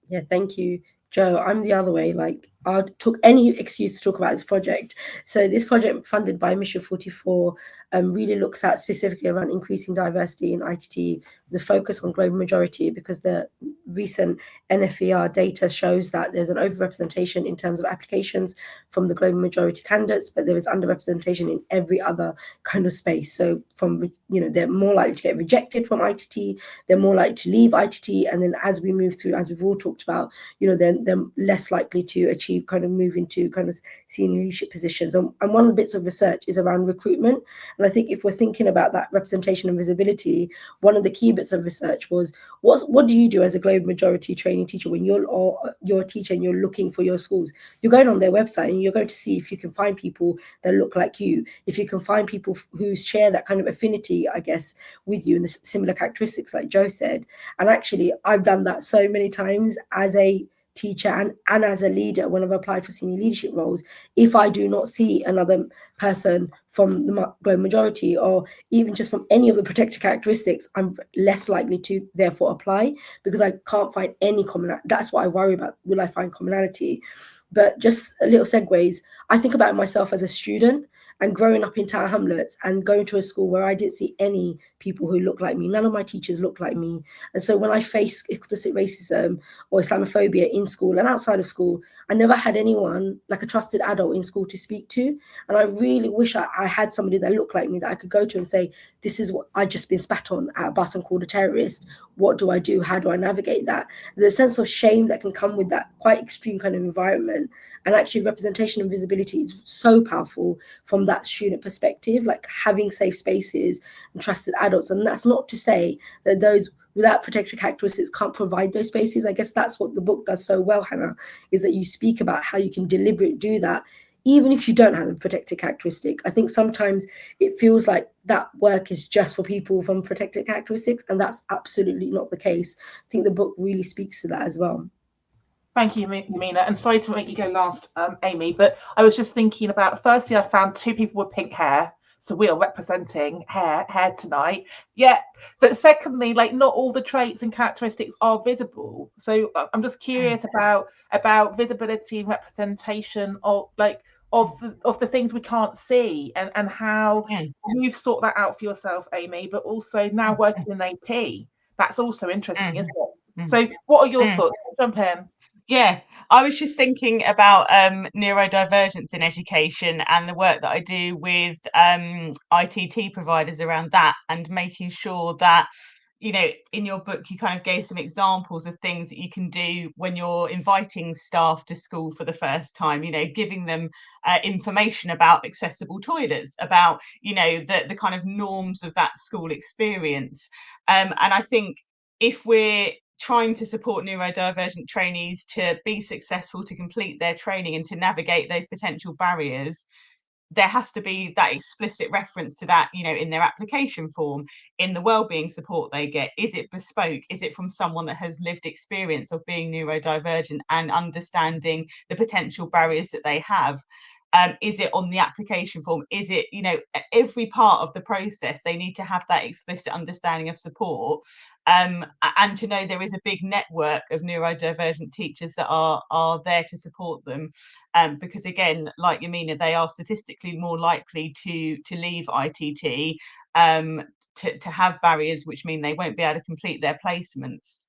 Speaker 9: Yeah, thank you, Jo. I'm the other way. Like, I took any excuse to talk about this project. So this project, funded by Mission 44, really looks at specifically around increasing diversity in ITT, the focus on global majority, because the recent NFER data shows that there's an overrepresentation in terms of applications from the global majority candidates, but there is underrepresentation in every other kind of space. So from, they're more likely to get rejected from ITT, they're more likely to leave ITT, and then as we move through, as we've all talked about, they're less likely to achieve kind of move into kind of senior leadership positions. And one of the bits of research is around recruitment. And I think if we're thinking about that representation and visibility, one of the key bits of research was, what do you do as a global Globe majority training teacher, when you're a teacher and you're looking for your schools, you're going on their website and you're going to see if you can find people that look like you, if you can find people who share that kind of affinity, I guess, with you and the similar characteristics like Joe said. And actually, I've done that so many times as a teacher and as a leader when I've applied for senior leadership roles. If I do not see another person from the Globe majority, or even just from any of the protected characteristics, I'm less likely to therefore apply, because I can't find any common. That's what I worry about. Will I find commonality? But just a little segues. I think about myself as a student and growing up in Tower Hamlets and going to a school where I didn't see any people who looked like me. None of my teachers looked like me. And so when I faced explicit racism or Islamophobia in school and outside of school, I never had anyone, like a trusted adult in school, to speak to. And I really wish I had somebody that looked like me that I could go to and say, this is what I just been spat on at a bus and called a terrorist. What do I do? How do I navigate that? The sense of shame that can come with that quite extreme kind of environment. And actually representation and visibility is so powerful from that student perspective, like having safe spaces and trusted adults. And that's not to say that those without protected characteristics can't provide those spaces. I guess that's what the book does so well, Hannah, is that you speak about how you can deliberately do that, even if you don't have a protected characteristic. I think sometimes it feels like that work is just for people from protected characteristics, and that's absolutely not the case. I think the book really speaks to that as well.
Speaker 1: Thank you, Mina. And sorry to make you go last, Amy, but I was just thinking about, firstly, I found 2 people with pink hair. So we are representing hair tonight. Yeah. But secondly, like, not all the traits and characteristics are visible. So I'm just curious about visibility and representation of the things we can't see, and how you've sought that out for yourself, Amy, but also now working in AP. That's also interesting, isn't it? So what are your thoughts? Jump in.
Speaker 6: Yeah, I was just thinking about neurodivergence in education and the work that I do with ITT providers around that, and making sure that, you know, in your book you kind of gave some examples of things that you can do when you're inviting staff to school for the first time, you know, giving them information about accessible toilets, about, you know, the kind of norms of that school experience. And I think if we're trying to support neurodivergent trainees to be successful, to complete their training and to navigate those potential barriers, there has to be that explicit reference to that, you know, in their application form, in the wellbeing support they get. Is it bespoke? Is it from someone that has lived experience of being neurodivergent and understanding the potential barriers that they have? Is it on the application form? Is it, you know, every part of the process, they need to have that explicit understanding of support, and to know there is a big network of neurodivergent teachers that are there to support them, because again, like Yamina, they are statistically more likely to leave ITT, to have barriers which mean they won't be able to complete their placements.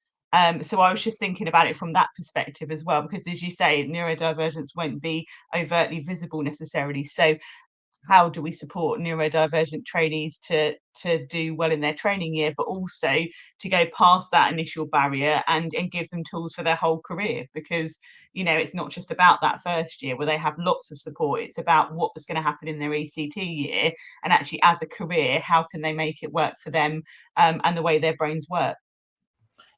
Speaker 6: So I was just thinking about it from that perspective as well, because as you say, neurodivergence won't be overtly visible necessarily. So how do we support neurodivergent trainees to do well in their training year, but also to go past that initial barrier and give them tools for their whole career? Because, you know, it's not just about that first year where they have lots of support. It's about what was going to happen in their ECT year, and actually as a career, how can they make it work for them, and the way their brains work.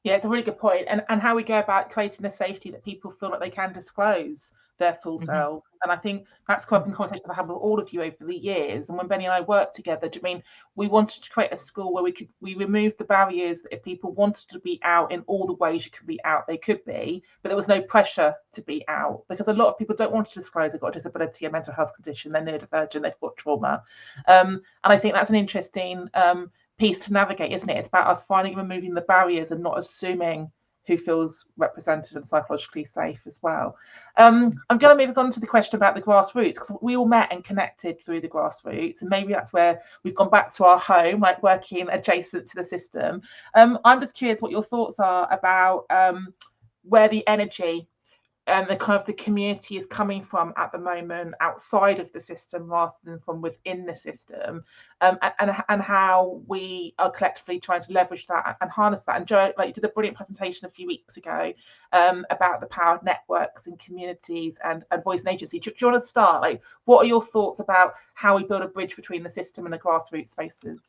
Speaker 1: Yeah, it's a really good point. And how we go about creating a safety that people feel like they can disclose their full selves. And I think that's quite a conversation I've had with all of you over the years. And when Benny and I worked together, do you mean we wanted to create a school where we removed the barriers that if people wanted to be out in all the ways you could be out, they could be, but there was no pressure to be out, because a lot of people don't want to disclose they've got a disability, a mental health condition, they're neurodivergent, they've got trauma. And I think that's an interesting piece to navigate, isn't it? It's about us finding and removing the barriers and not assuming who feels represented and psychologically safe as well. I'm going to move us on to the question about the grassroots, because we all met and connected through the grassroots, and maybe that's where we've gone back to our home, like working adjacent to the system. I'm just curious what your thoughts are about where the energy and the kind of the community is coming from at the moment outside of the system rather than from within the system, and how we are collectively trying to leverage that and harness that. And Joe, like, you did a brilliant presentation a few weeks ago about the power of networks and communities and voice and agency. Do you want to start? Like, what are your thoughts about how we build a bridge between the system and the grassroots spaces?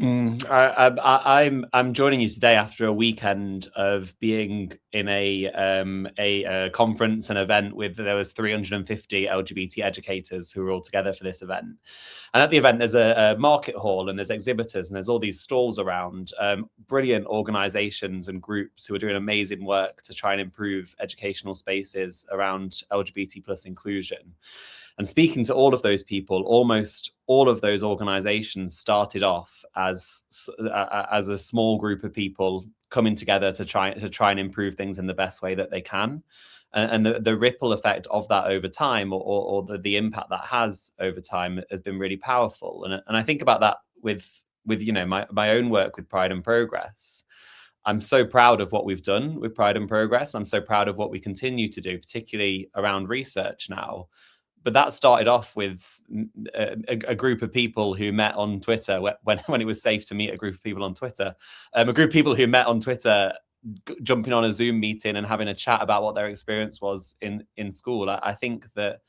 Speaker 8: I'm joining you today after a weekend of being in a conference and event with there was 350 LGBT educators who were all together for this event. And at the event, there's a market hall and there's exhibitors and there's all these stalls around, brilliant organizations and groups who are doing amazing work to try and improve educational spaces around LGBT plus inclusion. And speaking to all of those people, almost all of those organizations started off as a small group of people coming together to try and improve things in the best way that they can. And the ripple effect of that over time, or the impact that has over time, has been really powerful. And I think about that with my own work with Pride and Progress. I'm so proud of what we've done with Pride and Progress. I'm so proud of what we continue to do, particularly around research now. But that started off with a group of people who met on Twitter when it was safe to meet a group of people on Twitter. A group of people who met on Twitter, jumping on a Zoom meeting and having a chat about what their experience was in school. I think that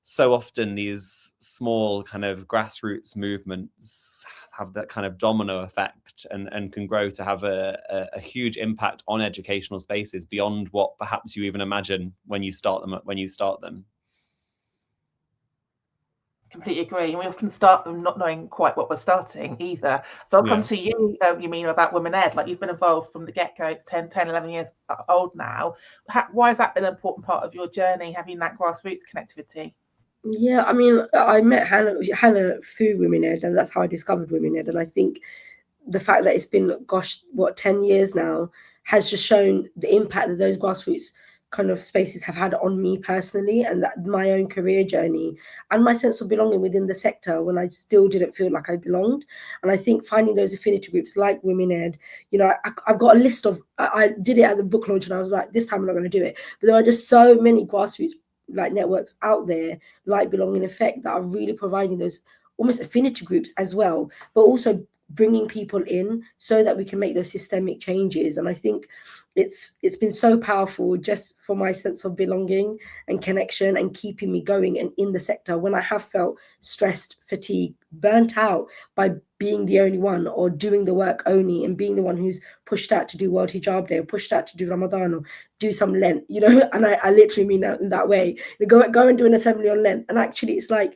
Speaker 8: so often these small kind of grassroots movements have that kind of domino effect and can grow to have a huge impact on educational spaces beyond what perhaps you even imagine when you start them.
Speaker 1: Completely agree. And we often start them not knowing quite what we're starting either. So I'll come to you, you mean about Women Ed, like you've been involved from the get-go. It's 10, 11 years old now. Why has that been an important part of your journey, having that grassroots connectivity?
Speaker 9: Yeah, I mean, I met Hannah through Women Ed, and that's how I discovered Women Ed. And I think the fact that it's been, 10 years now has just shown the impact that those grassroots kind of spaces have had on me personally, and that my own career journey and my sense of belonging within the sector when I still didn't feel like I belonged. And I think finding those affinity groups like Women Ed, I've got a list of, I did it at the book launch and I was like, this time I'm not going to do it. But there are just so many grassroots like networks out there, like Belonging Effect, that are really providing those almost affinity groups as well, but also bringing people in so that we can make those systemic changes. And I think it's been so powerful just for my sense of belonging and connection and keeping me going and in the sector when I have felt stressed, fatigued, burnt out by being the only one or doing the work only, and being the one who's pushed out to do World Hijab Day or pushed out to do Ramadan or do some Lent, and I literally mean that in that way. Go and do an assembly on Lent. And actually it's like,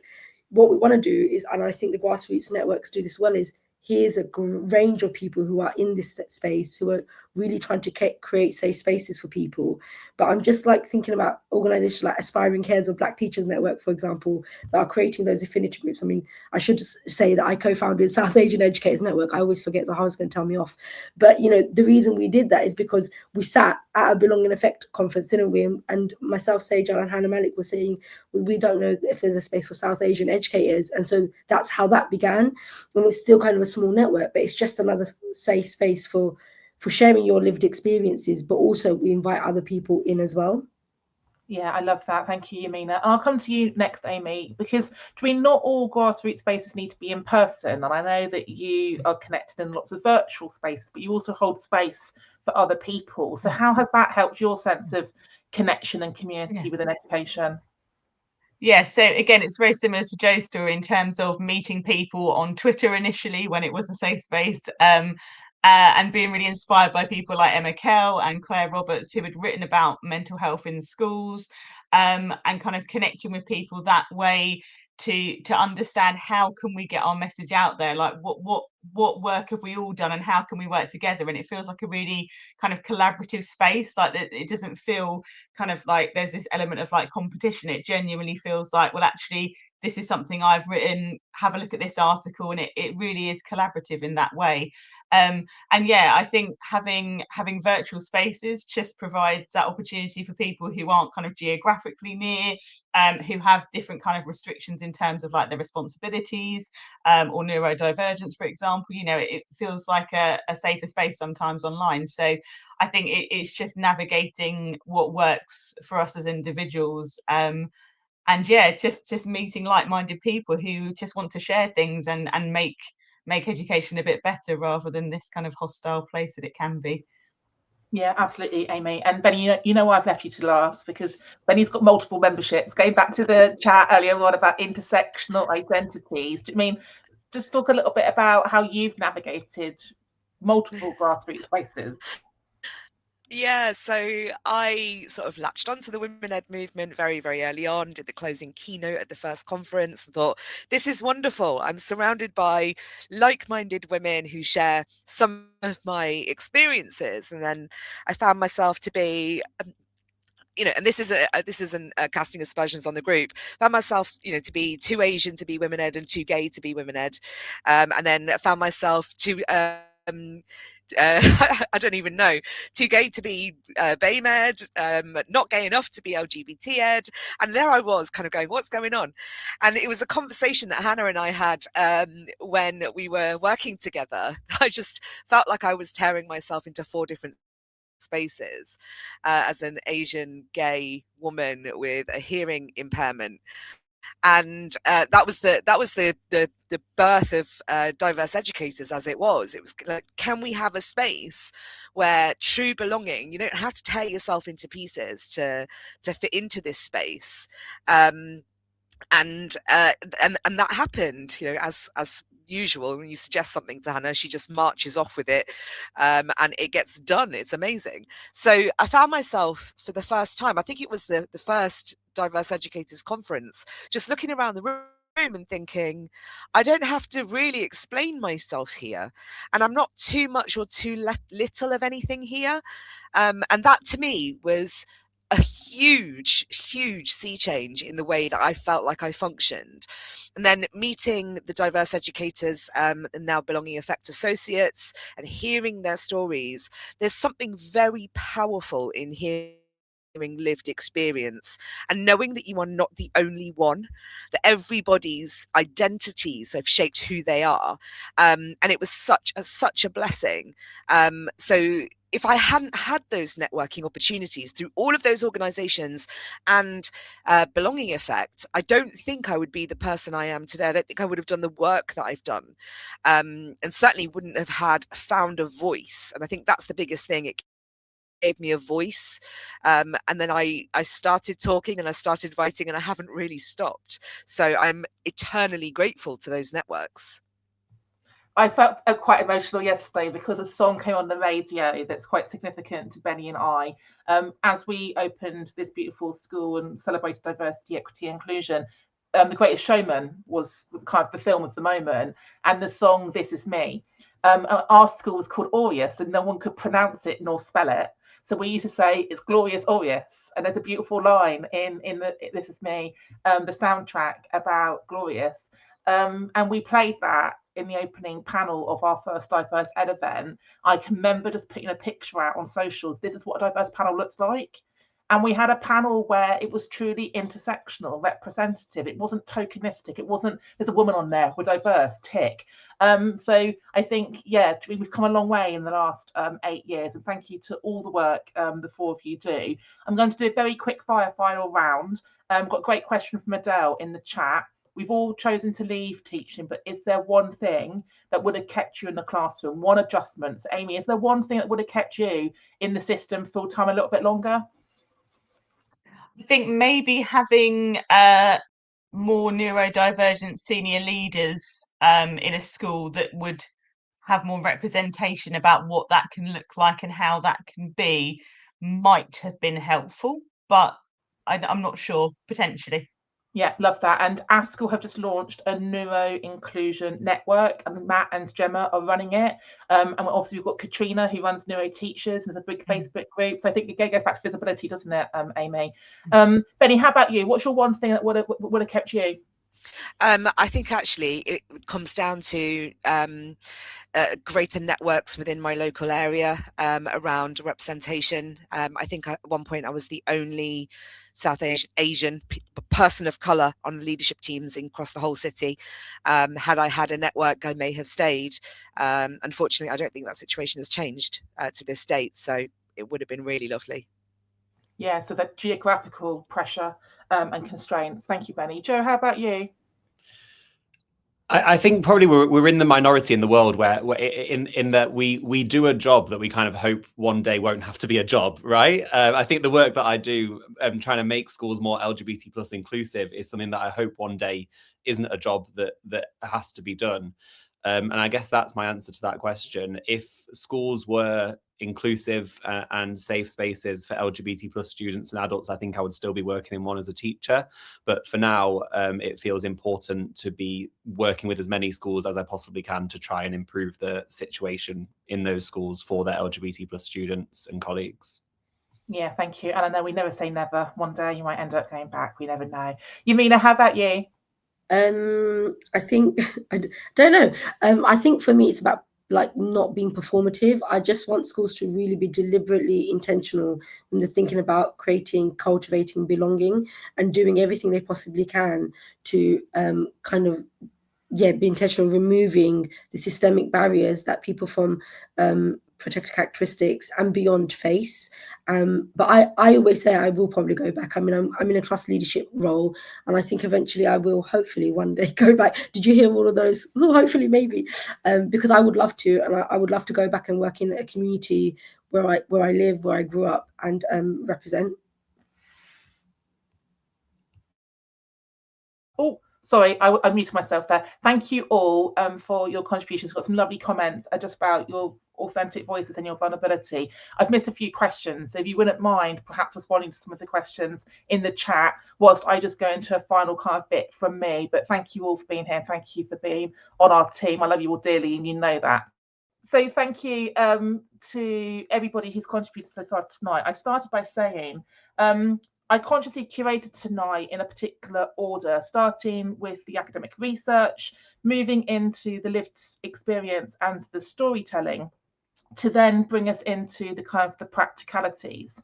Speaker 9: what we want to do is, and I think the grassroots networks do this well, is here's a range of people who are in this space who are really trying to create safe spaces for people. But I'm just like thinking about organizations like Aspiring Cares or Black Teachers Network, for example, that are creating those affinity groups. I mean, I should just say that I co-founded South Asian Educators Network. I always forget, Zahara's going to tell me off. But, the reason we did that is because we sat at a Belonging Effect conference, didn't we? And myself, Sejal, and Hannah Malik were saying, well, we don't know if there's a space for South Asian educators. And so that's how that began. And it's still kind of a small network, but it's just another safe space for sharing your lived experiences, but also we invite other people in as well.
Speaker 1: Yeah, I love that. Thank you, Yamina. And I'll come to you next, Amy, because not all grassroots spaces need to be in person. And I know that you are connected in lots of virtual spaces, but you also hold space for other people. So how has that helped your sense of connection and community within education?
Speaker 6: Yeah, so again, it's very similar to Joe's story in terms of meeting people on Twitter initially when it was a safe space, and being really inspired by people like Emma Kell and Claire Roberts, who had written about mental health in schools, and kind of connecting with people that way to understand how can we get our message out there, like what work have we all done and how can we work together. And it feels like a really kind of collaborative space, like that. It doesn't feel kind of like there's this element of like competition. It genuinely feels like, well, actually this is something I've written, have a look at this article, and it really is collaborative in that way. And yeah, I think having virtual spaces just provides that opportunity for people who aren't kind of geographically near, who have different kind of restrictions in terms of like their responsibilities, or neurodivergence, for example. It feels like a safer space sometimes online. So I think it's just navigating what works for us as individuals. And yeah, just meeting like-minded people who just want to share things and make education a bit better, rather than this kind of hostile place that it can be.
Speaker 1: Yeah, absolutely, Amy. And Benny, you know why I've left you to last, because Benny's got multiple memberships. Going back to the chat earlier on about intersectional identities, I mean, just talk a little bit about how you've navigated multiple grassroots spaces.
Speaker 7: Yeah, so I sort of latched onto the Women Ed movement very, very early on, did the closing keynote at the first conference and thought, this is wonderful. I'm surrounded by like-minded women who share some of my experiences. And then I found myself to be and this isn't casting aspersions on the group. Found myself, to be too Asian to be Women Ed and too gay to be Women Ed, and then found myself too. I don't even know, too gay to be BAME Ed, not gay enough to be LGBT Ed. And there I was kind of going, what's going on? And it was a conversation that Hannah and I had when we were working together. I just felt like I was tearing myself into 4 different spaces as an Asian gay woman with a hearing impairment. And that was the birth of Diverse Educators. As it was like, can we have a space where true belonging, you don't have to tear yourself into pieces to fit into this space, and that happened, as usual. When you suggest something to Hannah, she just marches off with it, and it gets done. It's amazing. So I found myself for the first time, I think it was the first Diverse Educators conference, just looking around the room and thinking, I don't have to really explain myself here, and I'm not too much or too little of anything here, and that to me was a huge sea change in the way that I felt like I functioned. And then meeting the Diverse Educators and now Belonging Effect associates and hearing their stories, there's something very powerful in hearing lived experience and knowing that you are not the only one, that everybody's identities have shaped who they are, and it was such a blessing. So if I hadn't had those networking opportunities through all of those organizations and Belonging Effect, I don't think I would be the person I am today. I don't think I would have done the work that I've done, and certainly wouldn't have found a voice. And I think that's the biggest thing. It gave me a voice, and then I started talking and I started writing, and I haven't really stopped. So I'm eternally grateful to those networks.
Speaker 1: I felt quite emotional yesterday because a song came on the radio that's quite significant to Benny and I. As we opened this beautiful school and celebrated diversity, equity, inclusion, The Greatest Showman was kind of the film of the moment, and the song This Is Me. Our school was called Aureus, and no one could pronounce it nor spell it. So we used to say it's Glorious Aureus, and there's a beautiful line in the This Is Me, the soundtrack about Glorious. And we played that in the opening panel of our first Diverse Ed event. I can remember just putting a picture out on socials. This is what a diverse panel looks like. And we had a panel where it was truly intersectional, representative. It wasn't tokenistic. It wasn't, there's a woman on there, we're diverse, tick. So I think, yeah, we've come a long way in the last 8 years. And thank you to all the work the 4 of you do. I'm going to do a very quick fire final round. Got a great question from Adele in the chat. We've all chosen to leave teaching, but is there one thing that would have kept you in the classroom? One adjustment? So Amy, is there one thing that would have kept you in the system full time a little bit longer?
Speaker 6: I think maybe having more neurodivergent senior leaders in a school that would have more representation about what that can look like and how that can be might have been helpful, but I'm not sure, potentially.
Speaker 1: Yeah, love that. And ASCL have just launched a neuro inclusion network, and Matt and Gemma are running it. And obviously we've got Katrina who runs Neuro Teachers and there's a big Facebook group. So I think it goes back to visibility, doesn't it, Amy? Benny, how about you? What's your one thing that would have kept you?
Speaker 7: I think actually it comes down to greater networks within my local area around representation. I think at one point I was the only South Asian person of colour on leadership teams across the whole city. Had I had a network, I may have stayed. Unfortunately, I don't think that situation has changed to this date, so it would have been really lovely.
Speaker 1: Yeah, so the geographical pressure and constraints. Thank you, Benny. Joe, how about you?
Speaker 8: I think probably we're in the minority in the world where in that we do a job that we kind of hope one day won't have to be a job, right? I think the work that I do, trying to make schools more LGBT plus inclusive, is something that I hope one day isn't a job that has to be done. And I guess that's my answer to that question. If schools were inclusive and safe spaces for LGBT plus students and adults, I think I would still be working in one as a teacher. But for now, it feels important to be working with as many schools as I possibly can to try and improve the situation in those schools for their LGBT plus students and colleagues.
Speaker 1: Yeah, thank you. And I know we never say never. One day you might end up going back. We never know. Yamina, how about you?
Speaker 9: I think I don't know. I think for me it's about like not being performative. I just want schools to really be deliberately intentional when they're thinking about creating, cultivating belonging, and doing everything they possibly can to kind of be intentional, removing the systemic barriers that people from protected characteristics and beyond face. But I always say I will probably go back. I mean, I'm in a trust leadership role, and I think eventually I will hopefully one day go back. Did you hear all of those? Oh, hopefully, maybe, because I would love to, and I would love to go back and work in a community where I live, where I grew up, and represent.
Speaker 1: Oh, sorry, I muted myself there. Thank you all for your contributions. We've got some lovely comments just about your authentic voices and your vulnerability. I've missed a few questions, so if you wouldn't mind perhaps responding to some of the questions in the chat whilst I just go into a final kind of bit from me. But thank you all for being here. Thank you for being on our team. I love you all dearly, and you know that. So thank you to everybody who's contributed so far tonight. I started by saying I consciously curated tonight in a particular order, starting with the academic research, moving into the lived experience and the storytelling, to then bring us into the kind of the practicalities.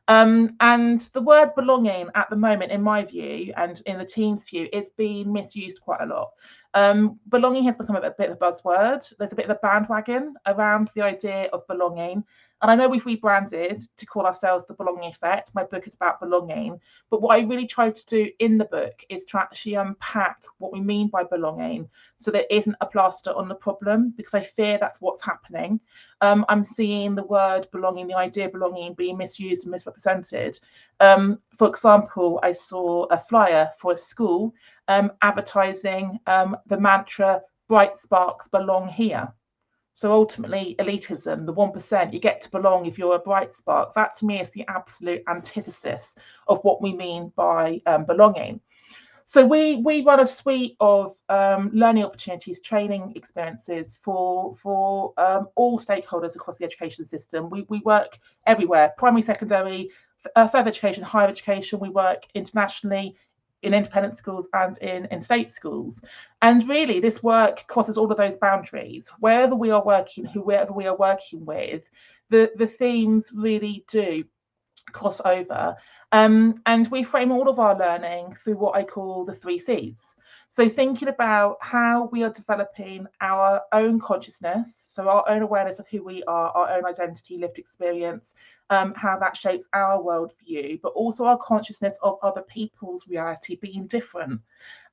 Speaker 1: And the word belonging at the moment, in my view, and in the team's view, it's been misused quite a lot. Belonging has become a bit of a buzzword. There's a bit of a bandwagon around the idea of belonging. And I know we've rebranded to call ourselves The Belonging Effect. My book is about belonging. But what I really tried to do in the book is to actually unpack what we mean by belonging so there isn't a plaster on the problem, because I fear that's what's happening. I'm seeing the word belonging, the idea of belonging, being misused and misrepresented. For example, I saw a flyer for a school advertising the mantra, bright sparks belong here. So ultimately, elitism, the 1%, you get to belong if you're a bright spark. That to me is the absolute antithesis of what we mean by belonging. So we run a suite of learning opportunities, training experiences for all stakeholders across the education system. We work everywhere, primary, secondary, further education, higher education. We work internationally in independent schools and in state schools. And really, this work crosses all of those boundaries. Wherever we are working, whoever we are working with, the themes really do cross over. And we frame all of our learning through what I call the 3 Cs. So thinking about how we are developing our own consciousness, so our own awareness of who we are, our own identity, lived experience, how that shapes our worldview, but also our consciousness of other people's reality being different.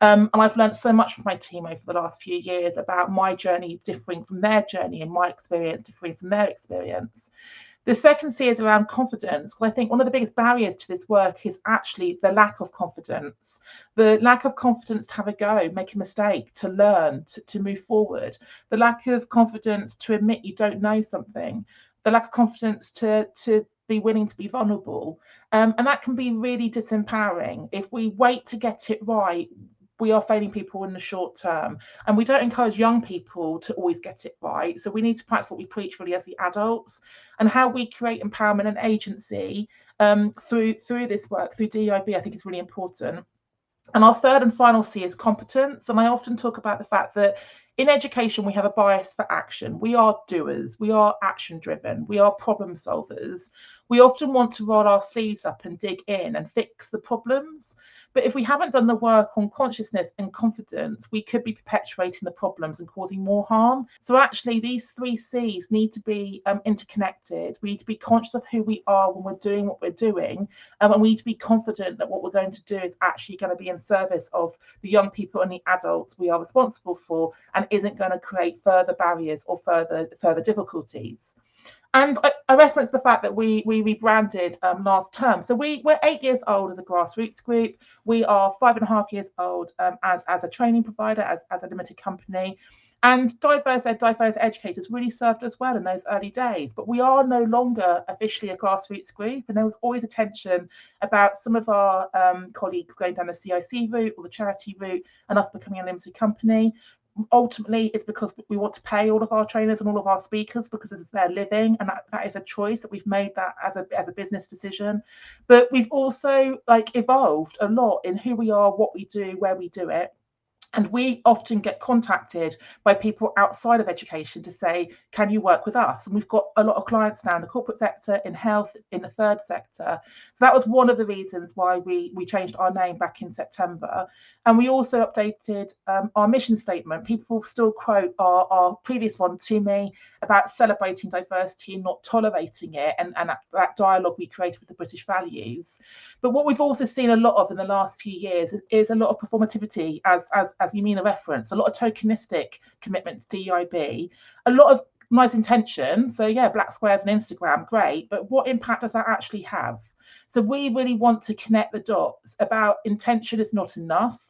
Speaker 1: And I've learned so much from my team over the last few years about my journey differing from their journey and my experience differing from their experience. The second C is around confidence. I think one of the biggest barriers to this work is actually the lack of confidence. The lack of confidence to have a go, make a mistake, to learn, to move forward. The lack of confidence to admit you don't know something. The lack of confidence to be willing to be vulnerable. And that can be really disempowering. If we wait to get it right, we are failing people in the short term, and we don't encourage young people to always get it right. So we need to practice what we preach really as the adults, and how we create empowerment and agency through this work, through DEIB, I think is really important. And our third and final C is competence. And I often talk about the fact that in education, we have a bias for action. We are doers, we are action driven, we are problem solvers. We often want to roll our sleeves up and dig in and fix the problems. But if we haven't done the work on consciousness and confidence, we could be perpetuating the problems and causing more harm. So actually, these 3 C's need to be interconnected. We need to be conscious of who we are when we're doing what we're doing, and we need to be confident that what we're going to do is actually going to be in service of the young people and the adults we are responsible for, and isn't going to create further barriers or further difficulties. And I referenced the fact that we rebranded last term. So we're 8 years old as a grassroots group. We are 5.5 years old as a training provider, as a limited company. And diverse educators really served us well in those early days. But we are no longer officially a grassroots group. And there was always a tension about some of our colleagues going down the CIC route or the charity route and us becoming a limited company. Ultimately, it's because we want to pay all of our trainers and all of our speakers because this is their living, and that is a choice that we've made that as a business decision. But we've also evolved a lot in who we are, what we do, where we do it. And we often get contacted by people outside of education to say, can you work with us? And we've got a lot of clients now in the corporate sector, in health, in the third sector. So that was one of the reasons why we changed our name back in September. And we also updated our mission statement. People still quote our previous one to me about celebrating diversity and not tolerating it, and that dialogue we created with the British values. But what we've also seen a lot of in the last few years is a lot of performativity, as Yamina referenced, a lot of tokenistic commitment to DEIB, a lot of nice intention. So yeah, black squares and Instagram, great, but what impact does that actually have? So we really want to connect the dots about intention is not enough.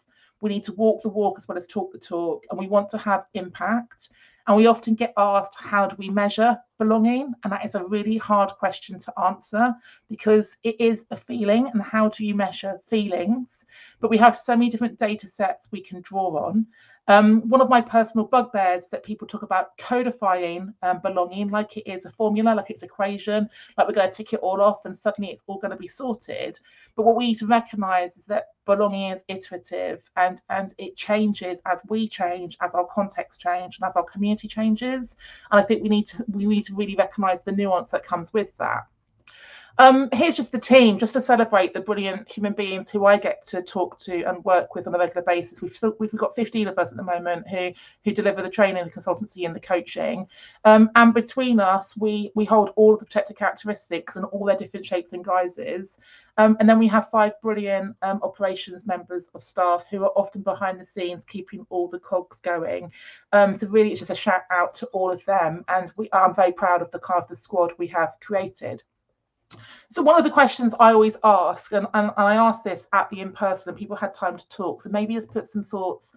Speaker 1: We need to walk the walk as well as talk the talk, and we want to have impact. And we often get asked, how do we measure belonging? And that is a really hard question to answer, because it is a feeling, and how do you measure feelings? But we have so many different data sets we can draw on. One of my personal bugbears that people talk about codifying belonging like it is a formula, like it's an equation, like we're going to tick it all off and suddenly it's all going to be sorted. But what we need to recognize is that belonging is iterative, and it changes as we change, as our context change, and as our community changes. And I think we need to really recognize the nuance that comes with that. Here's just the team, just to celebrate the brilliant human beings who I get to talk to and work with on a regular basis. We've got 15 of us at the moment who deliver the training, the consultancy, and the coaching. And between us, we hold all of the protected characteristics and all their different shapes and guises. And then we have 5 brilliant operations members of staff who are often behind the scenes, keeping all the cogs going. So really, it's just a shout out to all of them. And I'm very proud of the squad we have created. So one of the questions I always ask, and I asked this at the in-person and people had time to talk, so maybe just put some thoughts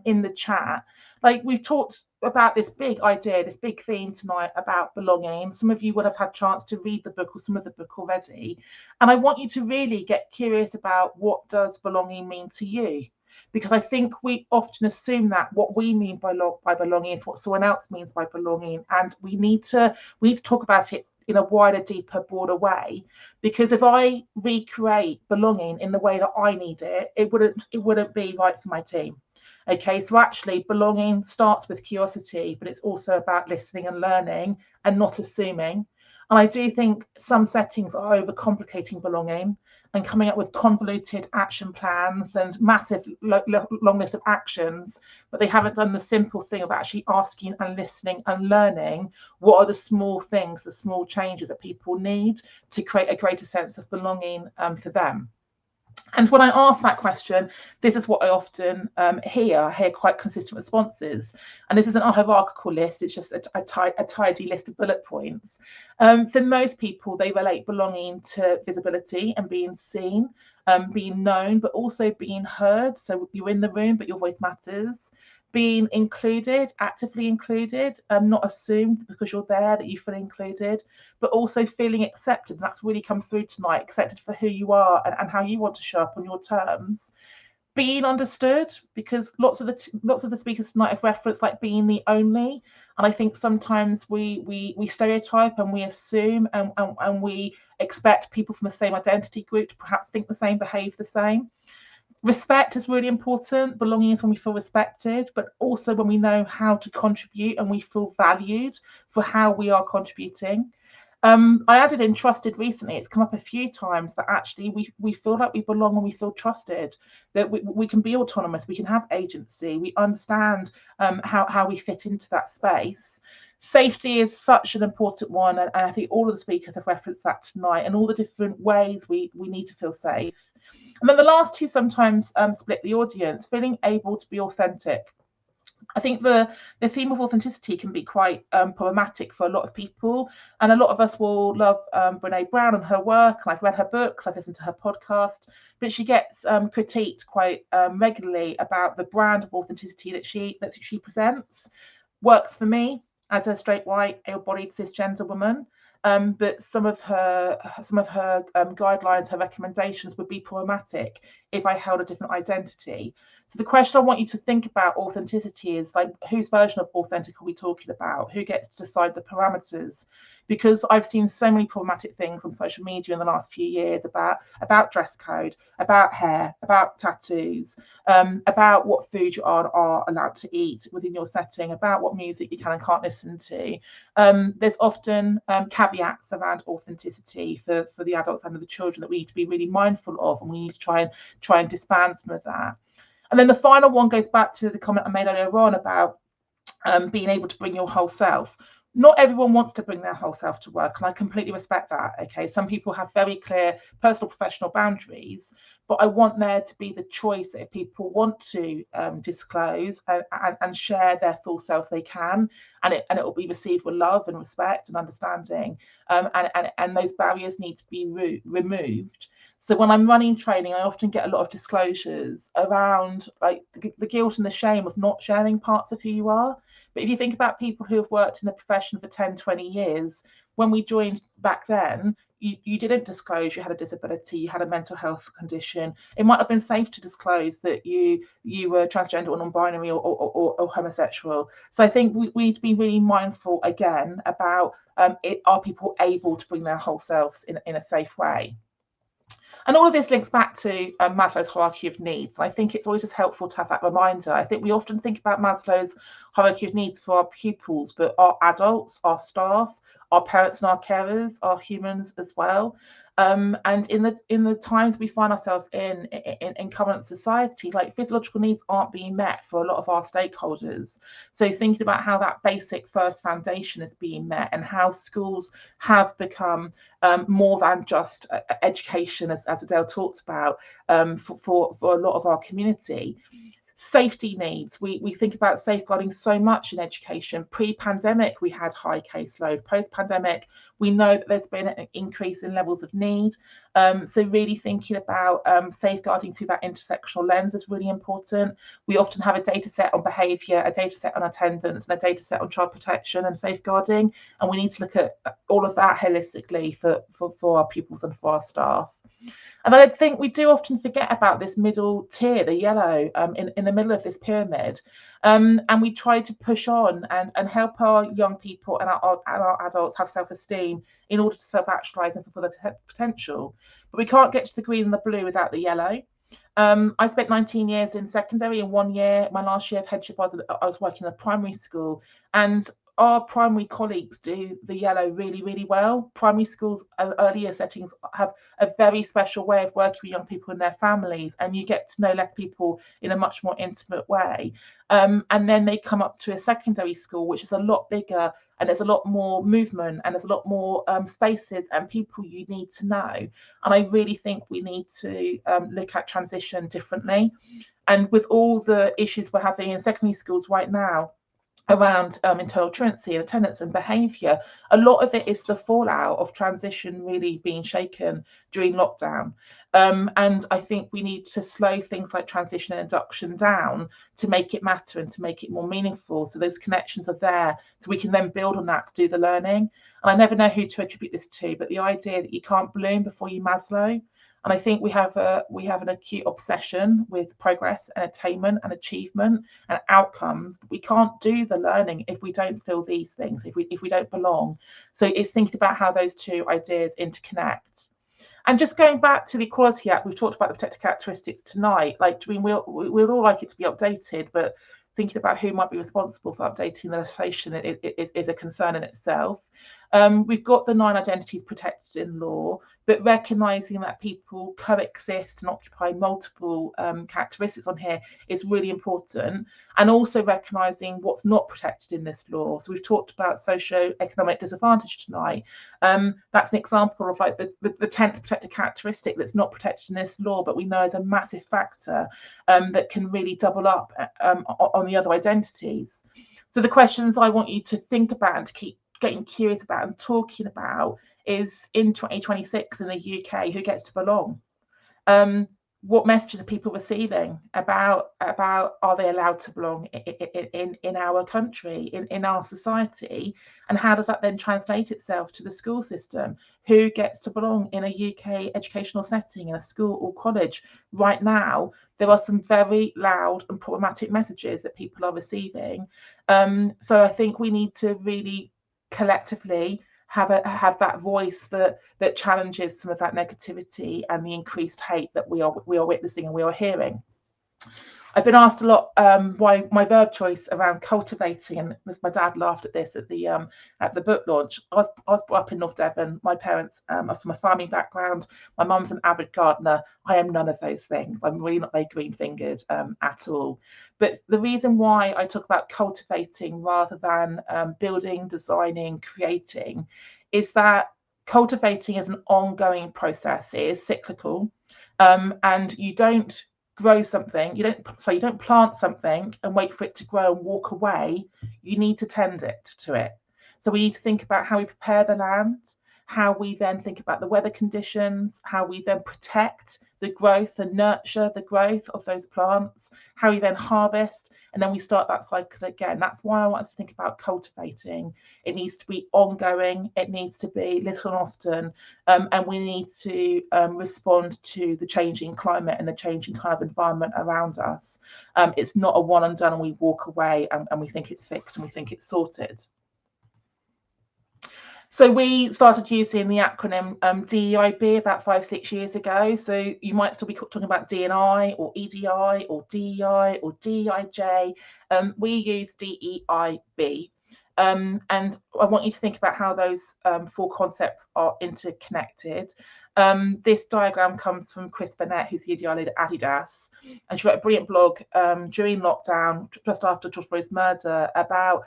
Speaker 1: in the chat. Like, we've talked about this big idea, this big theme tonight about belonging. Some of you would have had a chance to read the book or some of the book already. And I want you to really get curious about, what does belonging mean to you? Because I think we often assume that what we mean by belonging is what someone else means by belonging. And we need to talk about it in a wider, deeper, broader way. Because if I recreate belonging in the way that I need it, it wouldn't be right for my team. Okay, so actually belonging starts with curiosity, but it's also about listening and learning and not assuming. And I do think some settings are overcomplicating belonging and coming up with convoluted action plans and massive long list of actions, but they haven't done the simple thing of actually asking and listening and learning what are the small things, the small changes that people need to create a greater sense of belonging for them. And when I ask that question, this is what I often hear. I hear quite consistent responses. And this isn't a hierarchical list, it's just a tidy list of bullet points. For most people, they relate belonging to visibility and being seen, being known, but also being heard. So you're in the room, but your voice matters. Being included, actively included, not assumed because you're there that you feel included, but also feeling accepted. And that's really come through tonight, accepted for who you are and how you want to show up on your terms. Being understood, because lots of the speakers tonight have referenced like being the only, and I think sometimes we stereotype and we assume and we expect people from the same identity group to perhaps think the same, behave the same. Respect is really important. Belonging is when we feel respected, but also when we know how to contribute and we feel valued for how we are contributing. I added in trusted recently. It's come up a few times that actually we feel like we belong and we feel trusted, that we can be autonomous, we can have agency, we understand how we fit into that space. Safety is such an important one, and I think all of the speakers have referenced that tonight, and all the different ways we need to feel safe. And then the last two sometimes split the audience, feeling able to be authentic. I think the theme of authenticity can be quite problematic for a lot of people, and a lot of us will love Brene Brown and her work, and I've read her books, I've listened to her podcast, but she gets critiqued quite regularly about the brand of authenticity that she presents. Works for me as a straight, white, able-bodied, cisgender woman. But some of her guidelines, her recommendations would be problematic if I held a different identity. So the question I want you to think about authenticity is like, whose version of authentic are we talking about? Who gets to decide the parameters? Because I've seen so many problematic things on social media in the last few years about dress code, about hair, about tattoos, about what food you are allowed to eat within your setting, about what music you can and can't listen to. There's often caveats around authenticity for the adults and the children that we need to be really mindful of, and we need to try and disband some of that. And then the final one goes back to the comment I made earlier on about being able to bring your whole self. Not everyone wants to bring their whole self to work, and I completely respect that. Okay, some people have very clear personal, professional boundaries, but I want there to be the choice that if people want to disclose and share their full self, they can, and it will be received with love and respect and understanding, and those barriers need to be removed. So when I'm running training, I often get a lot of disclosures around like the guilt and the shame of not sharing parts of who you are. But if you think about people who have worked in the profession for 10, 20 years, when we joined back then, you didn't disclose you had a disability, you had a mental health condition. It might have been safe to disclose that you were transgender or non-binary or homosexual. So I think we need to be really mindful again about are people able to bring their whole selves in a safe way. And all of this links back to Maslow's hierarchy of needs. I think it's always just helpful to have that reminder. I think we often think about Maslow's hierarchy of needs for our pupils, but our adults, our staff, our parents and our carers are humans as well. And in the times we find ourselves in current society, like physiological needs aren't being met for a lot of our stakeholders. So thinking about how that basic first foundation is being met, and how schools have become more than just education, as Adele talked about, for a lot of our community. Safety needs. We think about safeguarding so much in education. Pre-pandemic, we had high caseload. Post-pandemic, we know that there's been an increase in levels of need. So really thinking about safeguarding through that intersectional lens is really important. We often have a data set on behaviour, a data set on attendance, and a data set on child protection and safeguarding. And we need to look at all of that holistically for our pupils and for our staff. And I think we do often forget about this middle tier, the yellow, in the middle of this pyramid. And we try to push on and help our young people and our adults have self-esteem in order to self-actualize and fulfill their potential. But we can't get to the green and the blue without the yellow. I spent 19 years in secondary, and 1 year, my last year of headship, I was working in a primary school, and our primary colleagues do the yellow really, really well. Primary schools, earlier settings have a very special way of working with young people and their families, and you get to know less people in a much more intimate way. And then they come up to a secondary school, which is a lot bigger, and there's a lot more movement, and there's a lot more spaces and people you need to know. And I really think we need to look at transition differently. And with all the issues we're having in secondary schools right now, around internal truancy and attendance and behaviour, a lot of it is the fallout of transition really being shaken during lockdown. And I think we need to slow things like transition and induction down to make it matter and to make it more meaningful, so those connections are there, so we can then build on that to do the learning. And I never know who to attribute this to, but the idea that you can't bloom before you Maslow. And I think we have an acute obsession with progress and attainment and achievement and outcomes. But we can't do the learning if we don't feel these things, if we don't belong. So it's thinking about how those two ideas interconnect. And just going back to the Equality Act, we've talked about the protected characteristics tonight. Like, we'd all like it to be updated, but thinking about who might be responsible for updating the legislation is a concern in itself. We've got the 9 identities protected in law, but recognising that people coexist and occupy multiple characteristics on here is really important, and also recognising what's not protected in this law. So we've talked about socio-economic disadvantage tonight. That's an example of like the 10th protected characteristic that's not protected in this law, but we know is a massive factor that can really double up on the other identities. So the questions I want you to think about and to keep getting curious about and talking about is, in 2026 in the UK, who gets to belong? What messages are people receiving about are they allowed to belong in our country, in our society, and how does that then translate itself to the school system? Who gets to belong in a UK educational setting, in a school or college? Right now, there are some very loud and problematic messages that people are receiving. So I think we need to really collectively have that voice that challenges some of that negativity and the increased hate that we are witnessing and we are hearing. I've been asked a lot why my verb choice around cultivating, and my dad laughed at this at the book launch. I was brought up in North Devon. My parents are from a farming background. My mum's an avid gardener. I am none of those things. I'm really not very green-fingered at all. But the reason why I talk about cultivating rather than building, designing, creating is that cultivating is an ongoing process. It is cyclical, and you don't grow something, you don't plant something and wait for it to grow and walk away. You need to tend to it. So we need to think about how we prepare the land, how we then think about the weather conditions, how we then protect the growth and nurture the growth of those plants, how we then harvest, and then we start that cycle again. That's why I want us to think about cultivating. It needs to be ongoing, it needs to be little and often, and we need to respond to the changing climate and the changing kind of environment around us. It's not a one and done and we walk away and we think it's fixed and we think it's sorted. So we started using the acronym DEIB about 5-6 years ago. So you might still be talking about D&I or EDI or DEI or DEIJ. We use DEIB. And I want you to think about how those 4 concepts are interconnected. This diagram comes from Chris Burnett, who's the EDI leader at Adidas. And she wrote a brilliant blog during lockdown, just after George Floyd's murder, about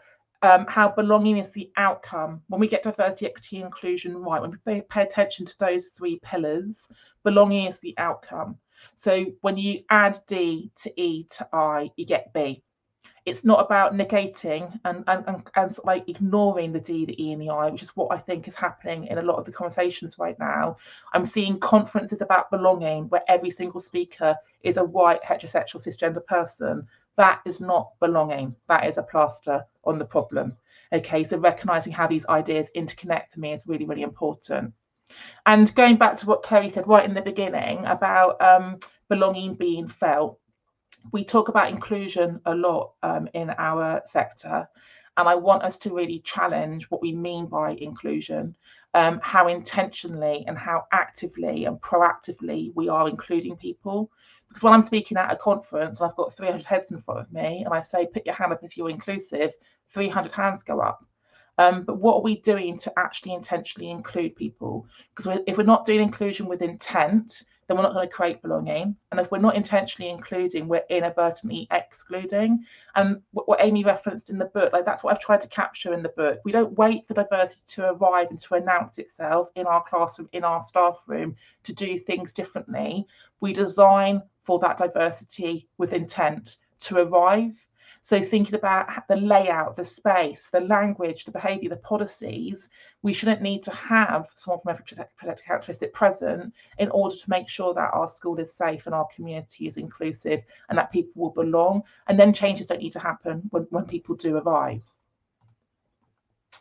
Speaker 1: how belonging is the outcome. When we get diversity, equity, inclusion right, when we pay attention to those 3 pillars, belonging is the outcome. So when you add D to E to I, you get B. It's not about negating and sort of like ignoring the D, the E, and the I, which is what I think is happening in a lot of the conversations right now. I'm seeing conferences about belonging where every single speaker is a white, heterosexual, cisgender person. That is not belonging. That is a plaster on the problem. Okay, so recognizing how these ideas interconnect for me is really, really important. And going back to what Kerry said right in the beginning about belonging being felt, we talk about inclusion a lot in our sector, and I want us to really challenge what we mean by inclusion, how intentionally and how actively and proactively we are including people. Because when I'm speaking at a conference and I've got 300 heads in front of me and I say, put your hand up if you're inclusive, 300 hands go up. But what are we doing to actually intentionally include people? Because if we're not doing inclusion with intent, then we're not going to create belonging. And if we're not intentionally including, we're inadvertently excluding. And what Amy referenced in the book, like that's what I've tried to capture in the book. We don't wait for diversity to arrive and to announce itself in our classroom, in our staff room, to do things differently. We design for that diversity with intent to arrive. So thinking about the layout, the space, the language, the behaviour, the policies, we shouldn't need to have someone from every protected characteristic present in order to make sure that our school is safe and our community is inclusive and that people will belong. And then changes don't need to happen when people do arrive.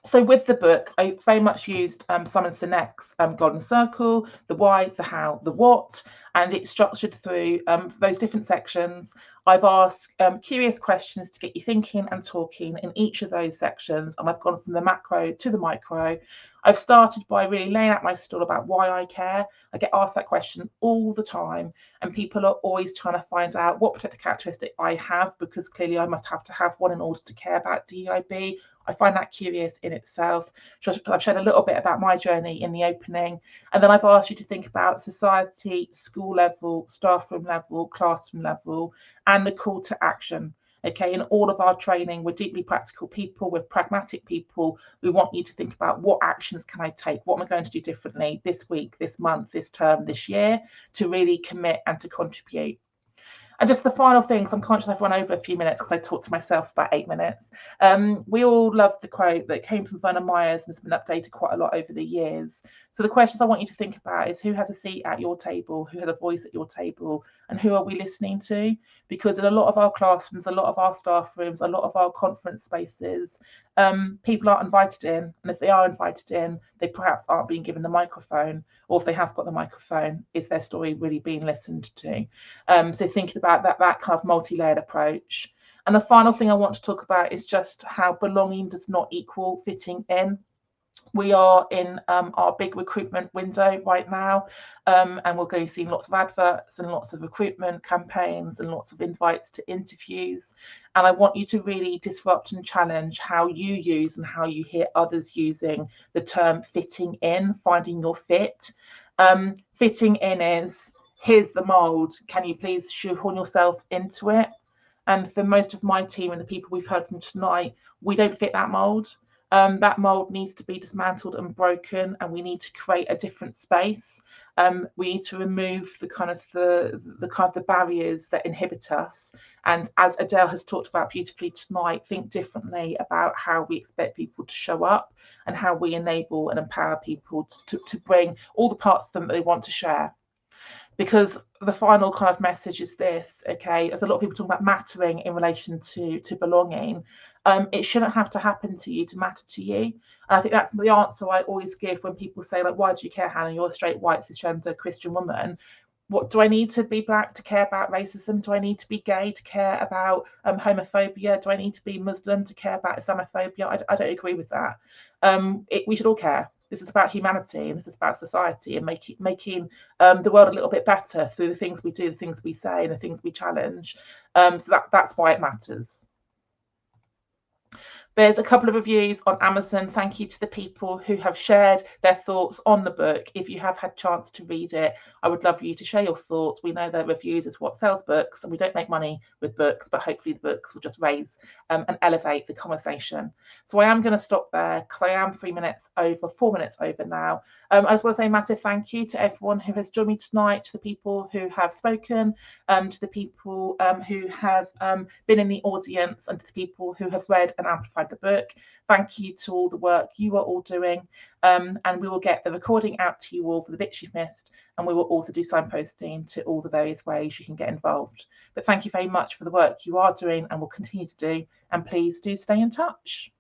Speaker 1: So with the book, I very much used Simon Sinek's Golden Circle, the why, the how, the what. and it's structured through those different sections. I've asked curious questions to get you thinking and talking in each of those sections, and I've gone from the macro to the micro. I've started by really laying out my stall about why I care. I get asked that question all the time, and people are always trying to find out what protected characteristic I have, because clearly I must have to have one in order to care about DEIB. I find that curious in itself. So I've shared a little bit about my journey in the opening, and then I've asked you to think about society, school level, staff room level, classroom level, and the call to action. Okay, in all of our training, we're deeply practical people, we're pragmatic people. We want you to think about what actions can I take? What am I going to do differently this week, this month, this term, this year, to really commit and to contribute. And just the final thing, because I'm conscious I've run over a few minutes because I talked to myself about 8 minutes. We all love the quote that came from Vernon Myers and has been updated quite a lot over the years. So the questions I want you to think about is, who has a seat at your table, who has a voice at your table, and who are we listening to? Because in a lot of our classrooms, a lot of our staff rooms, a lot of our conference spaces, people aren't invited in, and if they are invited in, they perhaps aren't being given the microphone, or if they have got the microphone, is their story really being listened to? So thinking about that kind of multi-layered approach. And the final thing I want to talk about is just how belonging does not equal fitting in. We are in our big recruitment window right now, and we're going to see lots of adverts and lots of recruitment campaigns and lots of invites to interviews. And I want you to really disrupt and challenge how you use and how you hear others using the term fitting in, finding your fit. Fitting in is, here's the mold, can you please shoehorn yourself into it? And for most of my team and the people we've heard from tonight, we don't fit that mold. That mold needs to be dismantled and broken, and we need to create a different space. We need to remove the kind of the barriers that inhibit us. And as Adele has talked about beautifully tonight, think differently about how we expect people to show up and how we enable and empower people to bring all the parts of them that they want to share. Because the final kind of message is this, okay, as a lot of people talk about mattering in relation to belonging, it shouldn't have to happen to you to matter to you. And I think that's the answer I always give when people say, like, why do you care, Hannah? You're a straight, white, cisgender Christian woman. What do I need to be black to care about racism? Do I need to be gay to care about homophobia? Do I need to be Muslim to care about Islamophobia? I don't agree with that. We should all care. This is about humanity, and this is about society, and making the world a little bit better through the things we do, the things we say, and the things we challenge. So that's why it matters. There's a couple of reviews on Amazon. Thank you to the people who have shared their thoughts on the book. If you have had a chance to read it, I would love you to share your thoughts. We know that reviews is what sells books, and we don't make money with books, but hopefully the books will just raise and elevate the conversation. So I am going to stop there because I am 4 minutes over now. I just want to say a massive thank you to everyone who has joined me tonight, to the people who have spoken, to the people who have been in the audience, and to the people who have read and amplified the book. Thank you to all the work you are all doing, and we will get the recording out to you all for the bits you've missed, and we will also do signposting to all the various ways you can get involved. But thank you very much for the work you are doing and will continue to do, and please do stay in touch.